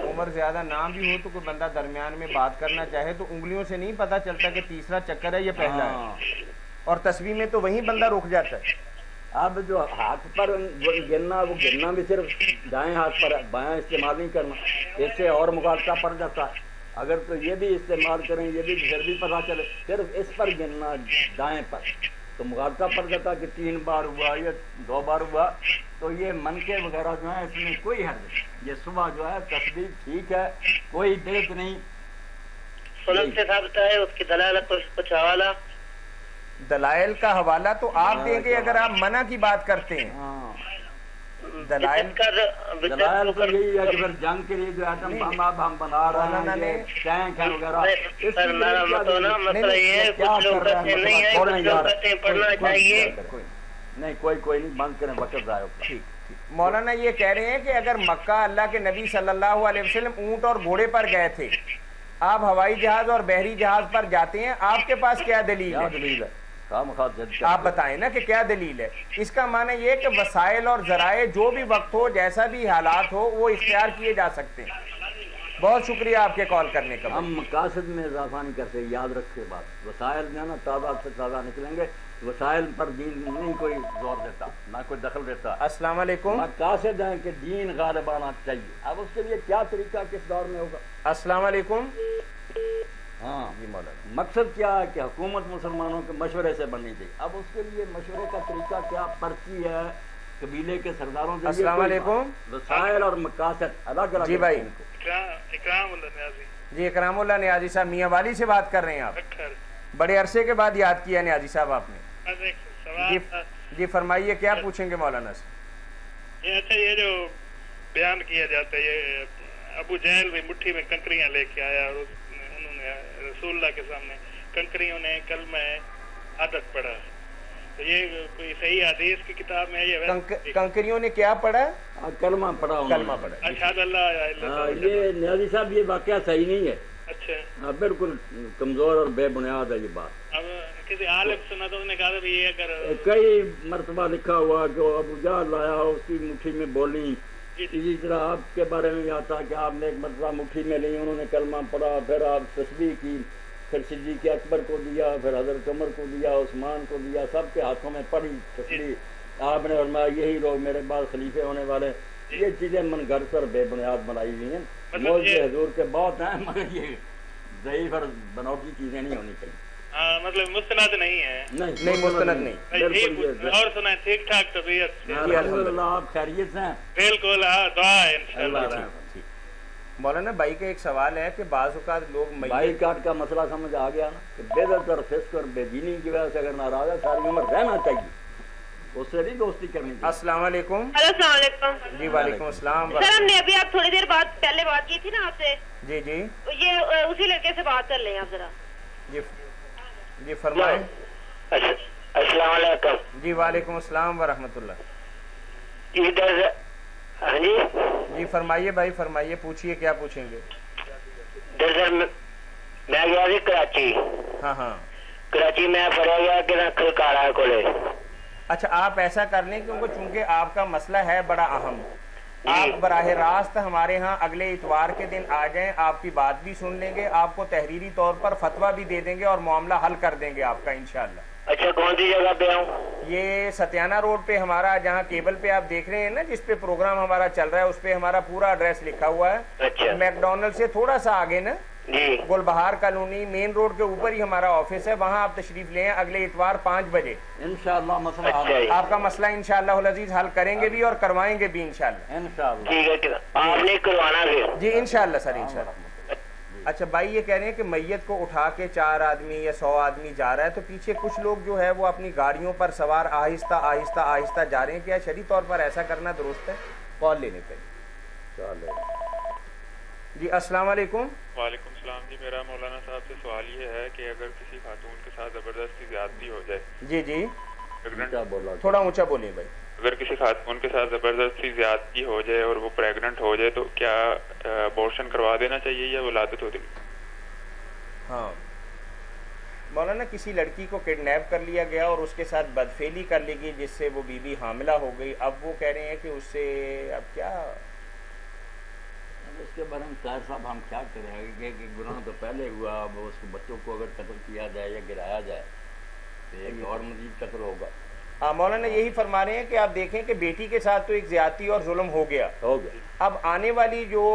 عمر زیادہ نہ بھی ہو تو کوئی بندہ درمیان میں بات کرنا چاہے تو انگلیوں سے نہیں پتہ چلتا کہ تیسرا چکر ہے یا پہلا ہے. اور تسبیح میں تو وہیں بندہ رک جاتا ہے. اب جو ہاتھ پر گرنا، وہ گرنا بھی صرف دائیں ہاتھ پر ہے، بایاں استعمال نہیں کرنا. اس سے اور مغالطہ پڑ جاتا ہے. اگر تو یہ بھی استعمال کریں، یہ بھی پھر بھی پتہ چلے صرف اس پر گرنا دائیں پر تو مغالطہ پڑ جاتا کہ 3 بار ہوا یا 2 بار ہوا. تو یہ منکے وغیرہ جو ہیں اس میں کوئی حرج نہیں. یہ صبح جو ہے تسبیح ٹھیک ہے، کوئی بدعت نہیں. سنت سے ثابت ہے، اس کی دلائل کچھ حوالہ؟ دلائل کا حوالہ تو آپ دیں گے اگر آپ منع کی بات کرتے ہیں. دلائل تو یہی ہے کہ پھر جنگ کے لیے جو ایٹم بم اب ہم بنا رہے ہیں، ٹینک ہے وغیرہ، مسئلہ یہ ہے کچھ لوگ کہتے نہیں ہے، کچھ لوگ کہتے ہیں پڑھنا چاہیے. نہیں کوئی نہیں، بند کریں، وقت ضائع ہوگا. ٹھیک. مولانا یہ کہہ رہے ہیں کہ اگر مکہ اللہ کے نبی صلی اللہ علیہ وسلم اونٹ اور گھوڑے پر گئے تھے، آپ ہوائی جہاز اور بحری جہاز پر جاتے ہیں، آپ کے پاس کیا دلیل ہے؟ آپ بتائیں نا کہ کیا دلیل ہے. اس کا معنی یہ کہ وسائل اور ذرائع جو بھی وقت ہو، جیسا بھی حالات ہو، وہ اختیار کیے جا سکتے ہیں. بہت شکریہ آپ کے کال کرنے کا. ہم مقاصد میں اضافہ نہیں کرتے، یاد رکھے بات. وسائل جو ہے نا تازہ سے تازہ نکلیں گے. وسائل پر دین نہیں کوئی زور دیتا، نہ کوئی دخل دیتا. السلام علیکم. مقاصد ہیں کہ دین غالب آنا چاہیے. اب اس کے لیے کیا طریقہ کس دور میں ہوگا؟ السلام علیکم. ہاں یہ مقصد کیا ہے کہ حکومت مسلمانوں کے مشورے سے بننی چاہیے. اب اس کے لیے مشورے کا طریقہ کیا؟ پرچی ہے قبیلے کے سرداروں سے. السلام علیکم. وسائل اور مقاصد الگ الگ. جی بھائی. اکرام اللہ نیازی. جی اکرام اللہ نیازی صاحب میاں والی سے بات کر رہے ہیں آپ. بڑے عرصے کے بعد یاد کیا نیازی صاحب آپ نے. جی فرمائیے کیا پوچھیں گے مولانا سے؟ اچھا یہ جو بیان کیا جاتا ہے، یہ ابو جہل بھی مٹھی میں کنکریاں لے کے آیا اور انہوں نے رسول اللہ کے سامنے کنکریوں نے کلمہ عادت پڑھا. تو یہ کوئی صحیح حدیث کی کتاب میں ہے؟ کنکریوں نے کیا پڑھا؟ کلمہ پڑھا. کلمہ پڑھا. اشہد اللہ. یہ نیازی صاحب یہ واقعہ صحیح نہیں ہے. اچھا بالکل کمزور اور بے بنیاد ہے یہ بات. اب کسی عالم سنا تو انہوں نے کہا بھی یہ اگر کئی مرتبہ لکھا ہوا جو ابو جہل لایا اس کی مٹھی میں بولی. اسی طرح آپ کے بارے میں آتا کہ آپ نے ایک مرتبہ مٹھی میں لی, انہوں نے کلمہ پڑھا, پھر آپ تسبیح کی, پھر صدیق اکبر کو دیا, پھر حضرت عمر کو دیا, عثمان کو دیا, سب کے ہاتھوں میں پڑھی تسبیح. آپ نے فرمایا یہی لوگ میرے بعد خلیفے ہونے والے. یہ چیزیں من گھڑت اور بے بنیاد بنائی ہوئی ہیں. موجود حضور کے بہت ہیں مگر یہ ضعیف اور بناوٹی چیزیں نہیں ہونی چاہیے. مطلب مستند نہیں ہے. نہیں مستند نہیں. اور سنا ٹھیک ٹھاک طبیعت؟ الحمدللہ. آپ خیریت سے ہیں؟ بالکل. دعا ہے انشاءاللہ. مولانا بھائی کا ایک سوال ہے کہ بعض اوقات لوگ بائی کاٹ کا مسئلہ سمجھ آ گیا نا کہ بدعت اور فسق اور بے دینی کی وجہ سے اگر ناراض ہے ساری عمر رہنا چاہیے, اس سے نہیں دوستی کرنی چاہیے. السلام علیکم. السلام علیکم. جی وعلیکم السلام. سر ہم نے ابھی آپ تھوڑی دیر بعد پہلے بات کی تھی نا آپ سے. جی جی یہ اسی لڑکے سے بات کر لیں آپ ذرا. جی فرمائیں. السلام علیکم. جی وعلیکم السلام ورحمۃ اللہ. ہاں جی جی فرمائیے بھائی فرمائیے, پوچھیے کیا پوچھیں گے. دراصل میں گیا تھی کراچی. ہاں ہاں کراچی میں پڑھا گیا کہ کھلکارا کولے. اچھا آپ ایسا کر لیں کیونکہ چونکہ آپ کا مسئلہ ہے بڑا اہم, آپ براہ راست ہمارے ہاں اگلے اتوار کے دن آ جائیں, آپ کی بات بھی سن لیں گے, آپ کو تحریری طور پر فتویٰ بھی دے دیں گے اور معاملہ حل کر دیں گے آپ کا انشاءاللہ. اچھا کون سی جگہ پہ آؤں؟ یہ ستیانہ روڈ پہ ہمارا, جہاں کیبل پہ آپ دیکھ رہے ہیں نا جس پہ پروگرام ہمارا چل رہا ہے, اس پہ ہمارا پورا ایڈریس لکھا ہوا ہے. اچھا میک ڈونلڈ سے تھوڑا سا آگے نا, جی گل بہار کالونی مین روڈ کے اوپر ہی ہمارا آفس ہے, وہاں آپ تشریف لیں اگلے اتوار 5 بجے. انشاءاللہ مسئلہ اچھا آپ کا مسئلہ انشاءاللہ العزیز حل کریں گے بھی اور کروائیں گے بھی انشاءاللہ. انشاءاللہ ٹھیک ہے. آپ نے کروانا پھر؟ جی انشاءاللہ سر انشاءاللہ. اچھا بھائی یہ کہہ رہے ہیں کہ میت کو اٹھا کے 4 آدمی یا 100 آدمی جا رہا ہے, تو پیچھے کچھ لوگ جو ہے وہ اپنی گاڑیوں پر سوار آہستہ آہستہ آہستہ جا رہے ہیں, کیا شرعی طور پر ایسا کرنا درست ہے؟ کال لینے پہ. جی السلام علیکم. وعلیکم السلام. جی میرا مولانا صاحب سے سوال یہ ہے کہ اگر کسی خاتون کے ساتھ زبردستی زیادتی ہو جائے. جی جی تھوڑا اونچا بولیں بھائی. اگر کسی خاتون کے ساتھ زبردستی زیادتی ہو جائے اور وہ پریگننٹ ہو جائے تو کیا ابورشن کروا دینا چاہیے یا ولادت ہوتی؟ ہاں مولانا کسی لڑکی کو کڈنیپ کر لیا گیا اور اس کے ساتھ بدفعلی کر لی گئی جس سے وہ بیوی حاملہ ہو گئی. اب وہ کہہ رہے ہیں کہ اس سے اب کیا اس کے بارے میں طاہر صاحب ہم کیا کریں گے کہ گناہ تو پہلے ہوا, اب اس کو بچوں کو اگر قتل کیا جائے یا گرایا جائے تو ایک اور مزید قتل ہوگا. ہاں مولانا یہی فرما رہے ہیں کہ آپ دیکھیں کہ بیٹی کے ساتھ تو ایک زیادتی اور ظلم ہو گیا, اب آنے والی جو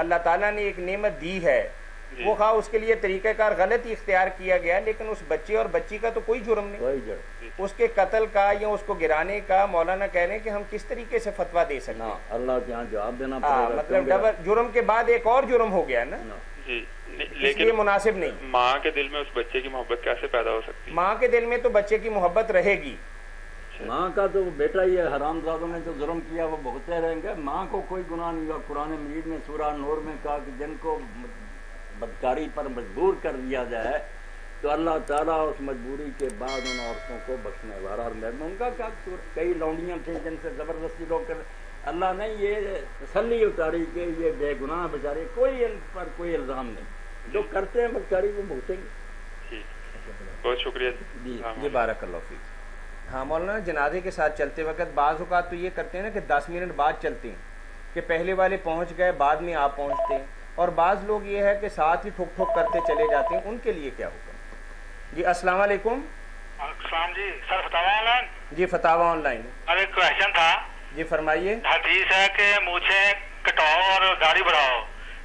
اللہ تعالیٰ نے ایک نعمت دی ہے وہ خواہ اس کے لیے طریقہ کار غلط ہی اختیار کیا گیا, لیکن اس بچے اور بچی کا تو کوئی جرم نہیں, اس کے قتل کا یا اس کو گرانے کا مولانا کہہ رہے ہیں کہ ہم کس طریقے سے فتویٰ دے سکتے ہیں. اللہ کے یہاں جواب دینا پڑے گا, مطلب ڈبل جرم کے بعد ایک اور جرم ہو گیا نا, جی لیکن یہ مناسب نہیں. ماں کے دل میں اس بچے کی محبت کیسے پیدا ہو سکتی ہے؟ ماں کے دل میں تو بچے کی محبت رہے گی. ماں کا تو بیٹا یہ حرام زادوں نے جو ظلم کیا وہ بھگتے رہیں گے, ماں کو کوئی گناہ نہیں ہوا. قرآن مجید میں سورہ نور میں کہا کہ جن کو بدکاری پر مجبور کر دیا جائے تو اللہ تعالیٰ اس مجبوری کے بعد ان عورتوں کو بخشنے والا اور مہربان. ان کا کیا قصور؟ کئی لونڈیاں تھیں جن سے زبردستی لوگ کر, اللہ نے یہ تسلی اتاری کہ یہ بے گناہ بیچارے, کوئی ان پر کوئی الزام نہیں, جو کرتے ہیں بدکاری وہ بھگتیں گے. بہت شکریہ. جی بارک اللہ فیک. ہاں مولانا جنازے کے ساتھ چلتے وقت بعض اوقات تو یہ کرتے ہیں نا کہ 10 منٹ بعد چلتے ہیں کہ پہلے والے پہنچ گئے بعد میں آپ پہنچتے ہیں, اور بعض لوگ یہ ہے کہ ساتھ ہی ٹھک ٹھک کرتے چلے جاتے ہیں, ان کے لیے کیا حکم؟ جی السلام علیکم. السلام جی سر, فتاوی on line. G فتاوی on line. اب ایک کوشچن تھا. جی فرمائیے. حدیث ہے کہ مونچھیں کٹواؤ اور داڑھی بڑھاؤ,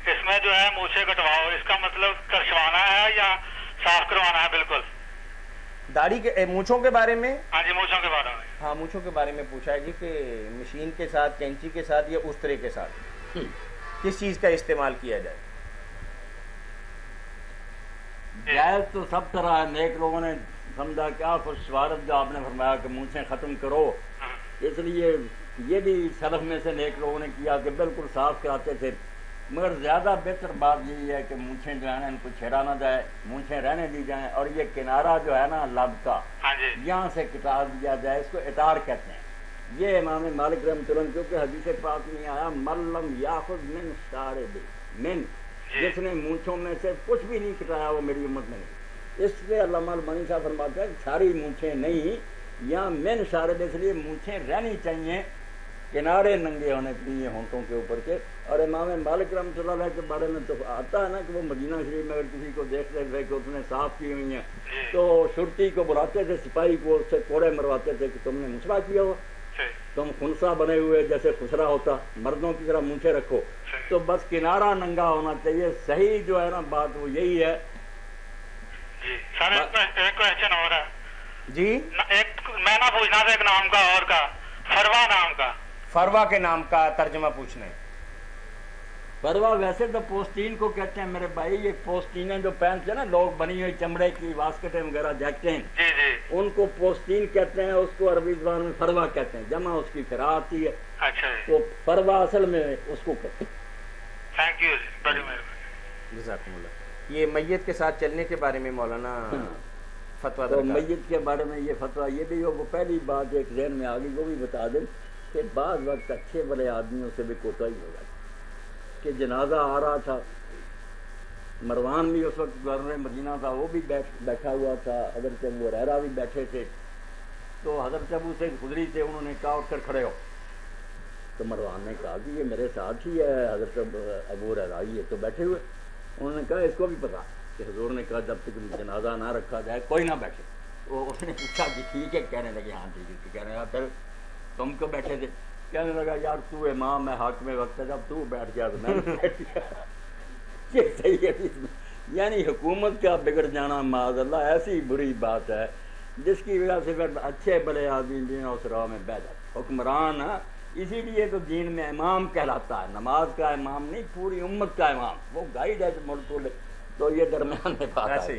اس میں جو ہے مونچھیں کٹواؤ, اس کا مطلب کرشوانا ہے یا صاف کروانا ہے؟ بالکل. داڑھی کے مونچھوں کے بارے میں؟ ہاں جی مونچھوں کے بارے میں. ہاں مونچھوں کے بارے میں پوچھا ہے جی کہ مشین کے ساتھ, کینچی کے ساتھ یا استرے کے ساتھ کس چیز کا استعمال کیا جائے؟ جائز تو سب طرح ہے. نیک لوگوں نے سمجھا کیا خوشوارت جو آپ نے فرمایا کہ مونچھیں ختم کرو, اس لیے یہ بھی سلف میں سے نیک لوگوں نے کیا کہ بالکل صاف کراتے تھے, مگر زیادہ بہتر بات یہی ہے کہ مونچھیں جو ہے نا ان کو چھیڑا نہ جائے, مونچھیں رہنے دی جائیں, اور یہ کنارہ جو ہے نا لب کا یہاں سے کٹا دیا جائے, اس کو اطار کہتے ہیں. یہ امام مالک رحمۃ اللہ کیونکہ حدیث پاک میں آیا ملم یاخذ من شارب من, جس نے مونچھوں میں سے کچھ بھی نہیں کٹایا وہ میری امت میں نہیں. اس سے علامہ البانی صاحب فرماتے ہیں ساری مونچھیں نہیں، یا من شارب اس لیے مونچھیں رہنی چاہیے کنارے ننگے ہونے چاہیے ہونٹوں کے اوپر کے. اور امام مالک رحمۃ اللہ علیہ کے بارے میں تو آتا ہے نا کہ وہ مدینہ شریف میں اگر کسی کو دیکھتے تھے کہ اس نے صاف کی ہوئی ہیں تو شرطی کو بلاتے تھے، سپاہی کو اس سے کوڑے مرواتے تھے کہ تم نے مسئلہ کیا ہوا، تم خنسا بنے ہوئے جیسے خسرا ہوتا، مردوں کی طرح مونچھیں رکھو، تو بس کنارہ ننگا ہونا چاہیے. صحیح جو ہے نا بات وہ یہی ہے. جی سر ایک کوشچن اور ہے جی. ایک میں نہ پوچھنا تھا ایک نام کا اور کا فروا نام کا. فروا کے نام کا ترجمہ پوچھنا ہے. فروا ویسے تو پوستین کو کہتے ہیں میرے بھائی، یہ پوستینیں جو پہنتے ہیں نا لوگ بنی ہوئی چمڑے کی واسکٹیں وغیرہ جیکٹیں، جی جی ان کو پوستین کہتے ہیں، اس کو عربی زبان میں فروا کہتے ہیں، جمع اس کی فرا آتی ہے. اچھا جی تو فروا اصل میں اس کو کہتے ہیں. تھینک یو جی بڑی مہربانی. جزاکم اللہ. یہ میت کے ساتھ چلنے کے بارے میں مولانا فتویٰ تو درکار. میت کے بارے میں یہ فتویٰ یہ بھی ہو، وہ پہلی بات ایک ذہن میں آ گئی وہ بھی بتا دیں کہ بعض وقت اچھے بڑے آدمیوں سے بھی کوتاہی ہو جاتی کہ جنازہ آ رہا تھا، مروان بھی اس وقت گورنر مدینہ تھا، وہ بھی بیٹھا ہوا تھا، حضرت ابو ہریرہ بھی بیٹھے تھے، تو حضرت ابو سے خدری تھے، انہوں نے کہا اٹھ کر کھڑے ہو. تو مروان نے کہا کہ یہ میرے ساتھ ہی ہے، حضرت ابو ہریرہ ہی ہے تو بیٹھے ہوئے. انہوں نے کہا اس کو بھی پتا کہ حضور نے کہا جب تک جنازہ نہ رکھا جائے کوئی نہ بیٹھے. وہ اس نے پوچھا کہ ٹھیک ہے، کہنے لگے ہاں ٹھیک ہے. کہنے لگا پھر تم کیوں بیٹھے تھے؟ کہنے لگا یار تو امام ہے، حاکم وقت ہے، جب تو بیٹھ گیا تو میں بیٹھ گیا. یہ صحیح ہے. یعنی حکومت کا بگڑ جانا معاذ اللہ ایسی بری بات ہے جس کی وجہ سے پھر اچھے بڑے آدمی بھی اس راہ میں بیٹھ جاتے. حکمران اسی لیے تو دین میں امام کہلاتا ہے، نماز کا امام نہیں، پوری امت کا امام، وہ گائیڈ ہے ملک کو. تو یہ درمیان میں بات ہے.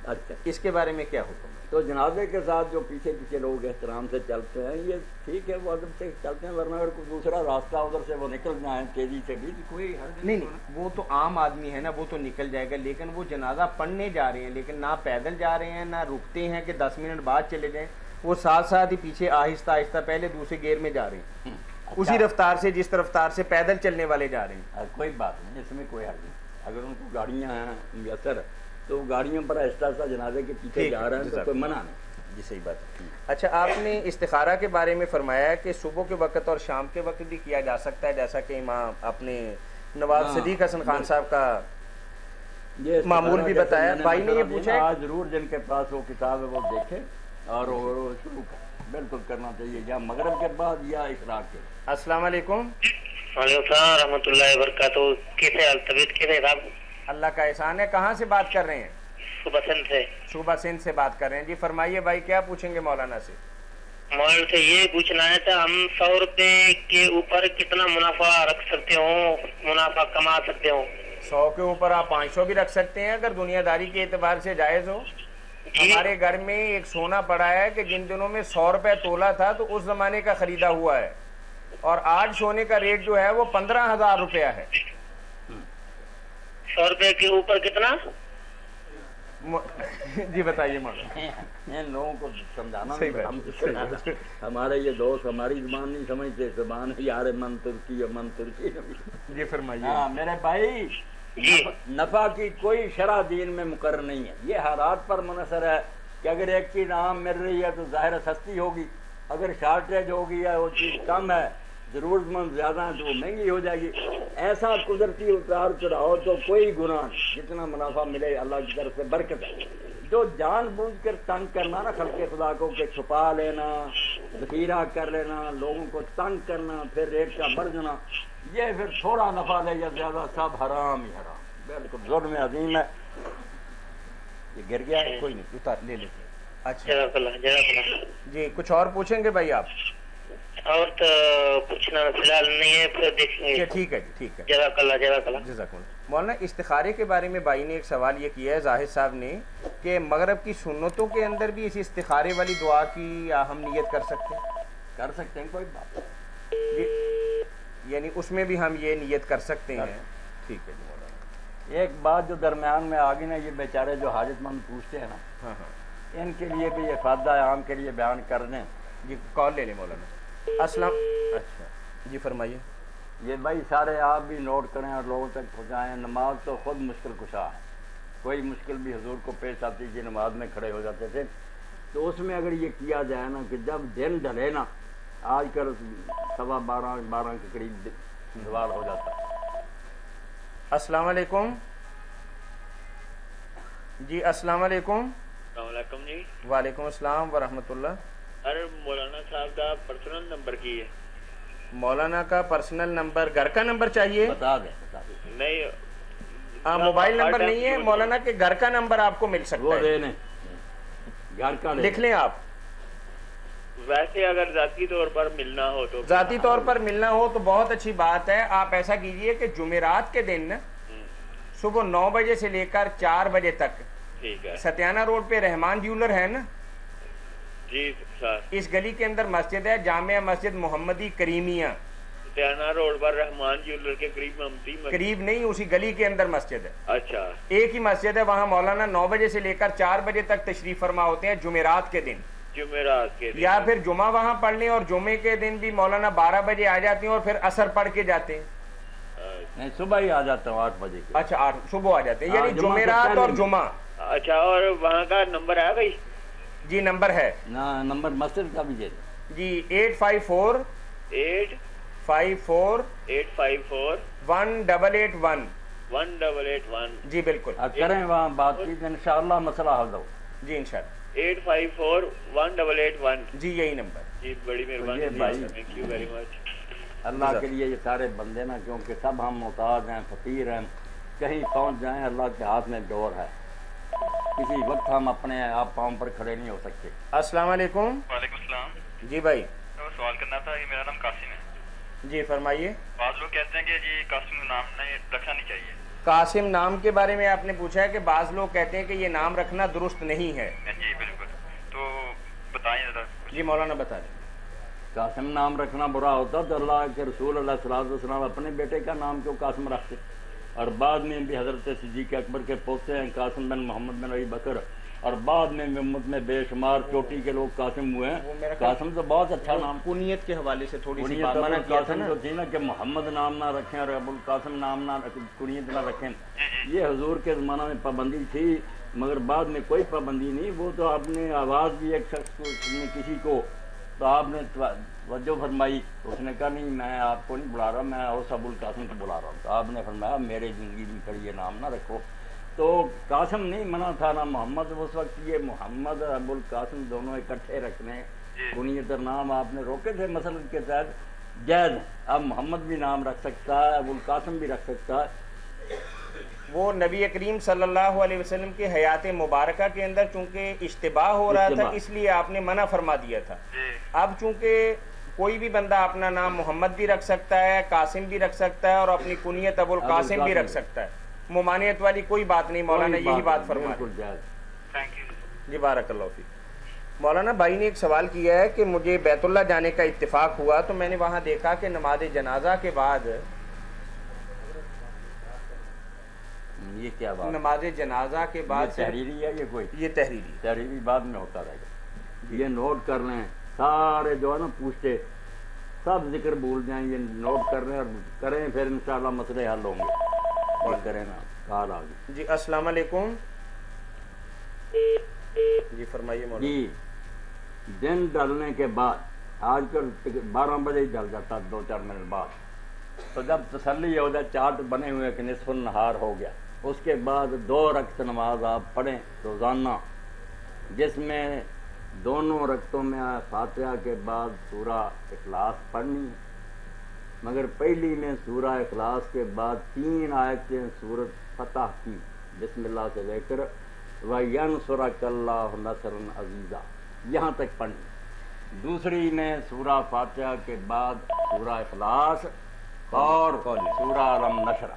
اچھا اس کے بارے میں کیا حکم ہے؟ تو جنازے کے ساتھ جو پیچھے پیچھے لوگ احترام سے چلتے ہیں یہ ٹھیک ہے، وہ ادب سے چلتے ہیں، ورنہ اگر کوئی دوسرا راستہ ادھر سے وہ نکل جائیں تیزی سے بھی کوئی حرج نہیں وہ تو عام آدمی ہے نا، وہ تو نکل جائے گا، لیکن وہ جنازہ پڑھنے جا رہے ہیں، لیکن نہ پیدل جا رہے ہیں، نہ رکتے ہیں کہ 10 منٹ بعد چلے جائیں، وہ ساتھ ساتھ ہی پیچھے آہستہ آہستہ پہلے دوسرے گیئر میں جا رہے ہیں، اسی رفتار سے جس رفتار سے پیدل چلنے والے جا رہے ہیں. کوئی بات نہیں، اس میں کوئی حرج نہیں. اگر ان کو گاڑیاں ہیں میسر تو گاڑیوں پر آہستہ آہستہ جنازے کے پیچھے جا رہے ہیں تو کوئی منع نہیں. جی صحیح بات ہے. اچھا آپ نے استخارہ کے بارے میں فرمایا ہے کہ صبح کے وقت اور شام کے وقت بھی کیا جا سکتا ہے، جیسا کہ امام اپنے نواب صدیق حسن خان صاحب کا یہ معمول بھی بتایا. بھائی نے یہ پوچھا ہے ضرور جن کے پاس وہ کتاب ہے وہ دیکھیں اور وہ شروع بالکل کرنا چاہیے، یا مغرب کے بعد یا اشراق کے. السلام علیکم. وعلیکم السلام رحمۃ اللہ وبرکاتہ. کیسے حال، طبیعت کیسے صاحب؟ اللہ کا احسان ہے. کہاں سے بات کر رہے ہیں؟ صبح سندھ سے. صوبہ سندھ سے بات کر رہے ہیں. جی فرمائیے بھائی، کیا پوچھیں گے مولانا سے؟ مولانا سے یہ پوچھنا ہے تھا، ہم 100 روپے کے اوپر کتنا منافع رکھ سکتے ہوں، منافع کما سکتے ہوں؟ 100 کے اوپر آپ 500 بھی رکھ سکتے ہیں اگر دنیا داری کے اعتبار سے جائز ہو. ہمارے گھر میں ایک سونا پڑا ہے کہ جن دنوں میں 100 روپے تولہ تھا تو اس زمانے کا خریدا ہوا ہے، اور آج سونے کا ریٹ جو ہے وہ 15,000 روپیہ ہے. 100 روپے کے اوپر کتنا؟ جی بتائیے مولانا. ان لوگوں کو سمجھانا ہمارے یہ دوست ہماری زبان نہیں سمجھتے، زبان یار من ترکی اور من ترکی. جی فرمائیے. ہاں میرے بھائی، نفع کی کوئی شرح دین میں مقرر نہیں ہے، یہ حالات پر منحصر ہے کہ اگر ایک چیز عام مل رہی ہے تو ظاہر سستی ہوگی، اگر شارٹیج ہوگی ہے وہ چیز کم ہے، ضرورت مند زیادہ ہے تو وہ مہنگی ہو جائے گی. ایسا قدرتی اتار چڑھاؤ تو کوئی گناہ نہیں، جتنا منافع ملے اللہ کی طرف سے برکت ہے. جو جان بوجھ کر تنگ کرنا نا خلق خدا کو، کہ چھپا لینا، ذخیرہ کر لینا، لوگوں کو تنگ کرنا، پھر ریٹ کا بڑھ جانا، یہ پھر تھوڑا نفع لے یا زیادہ سب حرام ہی حرام، بالکل ظلم عظیم ہے. یہ گر گیا ہے، کوئی نہیں اتار لے لیتے. اچھا جی کچھ اور پوچھیں گے بھائی آپ؟ اور تو پوچھنا فی الحال نہیں ہے، پھر دیکھیں گے. ٹھیک ہے جی ٹھیک ہے. جزاک اللہ جزاک اللہ. جزاک اللہ. مولانا استخارے کے بارے میں بھائی نے ایک سوال یہ کیا ہے زاہد صاحب نے کہ مغرب کی سنتوں کے اندر بھی اس استخارے والی دعا کی ہم نیت کر سکتے ہیں؟ کر سکتے ہیں، کوئی بات یعنی اس میں بھی ہم یہ نیت کر سکتے ہیں. ٹھیک ہے جی مولانا. ایک بات جو درمیان میں آگے نا، یہ بیچارے جو حاجت مند پوچھتے ہیں نا، ہاں ہاں ان کے لیے بھی یہ فائدہ عام کے لیے بیان کر دیں. جی کال لے لیں مولانا. السلام. اچھا جی فرمائیے. یہ بھائی سارے آپ بھی نوٹ کریں اور لوگوں تک پہنچائیں. نماز تو خود مشکل کشا ہے، کوئی مشکل بھی حضور کو پیش آتی تھی نماز میں کھڑے ہو جاتے تھے. تو اس میں اگر یہ کیا جائے نا کہ جب دن ڈھلے نا، آج کل 12:15 کے قریب زوال ہو جاتا ہے. السلام علیکم. جی السلام علیکم. السلام علیکم جی. وعلیکم السلام ورحمۃ اللہ. ارے مولانا صاحب کا پرسنل نمبر کی ہے؟ مولانا کا پرسنل نمبر گھر کا نمبر چاہیے؟ بتا دیں. نہیں ہاں، موبائل نمبر نہیں ہے مولانا کے، گھر کا نمبر آپ کو مل سکتا ہے. گھر کا لکھ لیں آپ. ویسے اگر ذاتی طور پر ملنا ہو تو ذاتی طور پر ملنا ہو تو بہت اچھی بات ہے. آپ ایسا کیجئے کہ جمعرات کے دن صبح 9 بجے سے لے کر 4 بجے تک ٹھیک ہے. ستیانہ روڈ پہ رحمان جیولر ہے نا، جی سر. اس گلی کے اندر مسجد ہے، جامعہ مسجد محمدی کریمیہ. ستیانہ روڈ پر رحمان جیولر کے قریب قریب نہیں، اسی گلی کے اندر مسجد ہے. اچھا. ایک ہی مسجد ہے وہاں. مولانا 9 بجے سے لے کر 4 بجے تک تشریف فرما ہوتے ہیں جمعرات کے دن. جمعرات کے دن یا پھر جمعہ وہاں پڑھ لیں، اور جمعے کے دن بھی مولانا 12 بجے آ جاتے ہیں اور پھر عصر پڑھ کے جاتے ہیں. نہیں، صبح ہی آ جاتا ہوں 8 بجے. اچھا 8 صبح آ جاتے ہیں، یعنی جمعرات اور جمعہ. اچھا. اور وہاں کا نمبر ہے بھائی؟ جی نمبر ہے. نمبر مسجد کا بھی دے جی 854 1881 جی بالکل. کریں وہاں بات چیت، انشاءاللہ مسئلہ حل ہو. جی انشاءاللہ. 854-1881 جی یہی نمبر. جی بڑی مہربانی بھائی. Thank you very much. Allah کے لیے یہ سارے بندے نا، کیونکہ سب ہم محتاج ہیں، فقیر ہیں، کہیں پہنچ جائیں اللہ کے ہاتھ میں ڈور ہے. کسی وقت ہم اپنے آپ پاؤں پر کھڑے نہیں ہو سکتے. السلام علیکم. وعلیکم السلام. جی بھائی سوال کرنا تھا. یہ میرا نام قاسم ہے. جی فرمائیے. بعض لوگ کہتے ہیں کہ جی قاسم کا نام نہیں رکھنا نہیں چاہیے. قاسم نام کے بارے میں آپ نے پوچھا ہے کہ بعض لوگ کہتے ہیں کہ یہ نام رکھنا درست نہیں ہے. جی بالکل. تو بتائیں ذرا. جی مولانا بتا دیں. قاسم نام رکھنا برا ہوتا تو اللہ کے رسول علیہ الصلوۃ والسلام اپنے بیٹے کا نام کیوں قاسم رکھتے؟ اور بعد میں بھی حضرت صدیق اکبر کے پوتے ہیں قاسم بن محمد بن ابی بکر، اور بعد میں امت میں بے شمار چوٹی کے لوگ قاسم ہوئے ہیں. قاسم تو بہت اچھا نام. کنیت کے حوالے سے تھوڑی سی کنیت منع کیا تھا قاسم تو تھی نا کہ محمد نام نہ رکھیں اور ابو القاسم نام نہ کنیت نہ رکھیں. یہ حضور کے زمانہ میں پابندی تھی، مگر بعد میں کوئی پابندی نہیں. وہ تو آپ نے آواز دی ایک شخص کو کسی کو، تو آپ نے توجہ فرمائی، اس نے کہا نہیں میں آپ کو نہیں بلا رہا، میں اور ابو القاسم کو بلا رہا ہوں. تو آپ نے فرمایا میرے زندگی میں پھر یہ نام نہ رکھو. تو قاسم نہیں منع تھا نا محمد. اس وقت یہ محمد اور ابو القاسم دونوں اکٹھے رکھنے کنیت نام آپ نے روکے تھے مثلا کے تحت جائز. اب محمد بھی نام رکھ سکتا ہے، ابو القاسم بھی رکھ سکتا ہے. وہ نبی کریم صلی اللہ علیہ وسلم کے حیات مبارکہ کے اندر چونکہ اشتباہ ہو رہا تھا، اس لیے آپ نے منع فرما دیا تھا. اب چونکہ کوئی بھی بندہ اپنا نام محمد بھی رکھ سکتا ہے، قاسم بھی رکھ سکتا ہے، اور اپنی کنیت ابو القاسم بھی رکھ سکتا ہے. ممانعت والی کوئی بات نہیں. مولانا یہی بات فرما دیں. جی بارک اللہ فیک. مولانا بھائی نے ایک سوال کیا ہے کہ مجھے بیت اللہ جانے کا اتفاق ہوا تو میں نے وہاں دیکھا کہ نماز جنازہ کے بعد یہ کیا بات؟ نماز جنازہ کے بعد تحریری ہے یہ کوئی؟ یہ تحریری بعد میں ہوتا رہے گا. یہ نوٹ کر لیں سارے جو ہے نا پوچھتے سب ذکر بھول جائیں. یہ نوٹ کر لیں اور کریں، پھر انشاءاللہ مسئلے حل ہوں گے. اور کریں نا کال آ گئی. جی السلام علیکم. جی فرمائیے مولانا. جی دن ڈلنے کے بعد آج کل 12 بجے ہی ڈل جاتا 2-4 منٹ بعد. تو جب تسلی ہو جائے، چارٹ بنے ہوئے کہ نصف النہار ہو گیا، اس کے بعد 2 رکعت نماز آپ پڑھیں روزانہ، جس میں دونوں رکعتوں میں فاتحہ کے بعد سورہ اخلاص پڑھنی ہے. مگر پہلی میں سورہ اخلاص کے بعد 3 آیتیں سورۃ فتح کی بسم اللہ سے لے کر وَيَنْصُرَكَ اللَّهُ نَصْرًا عَزِيزًا یہاں تک پڑھنی. دوسری میں سورہ فاتحہ کے بعد سورہ اخلاص اور سورہ علم نشرہ.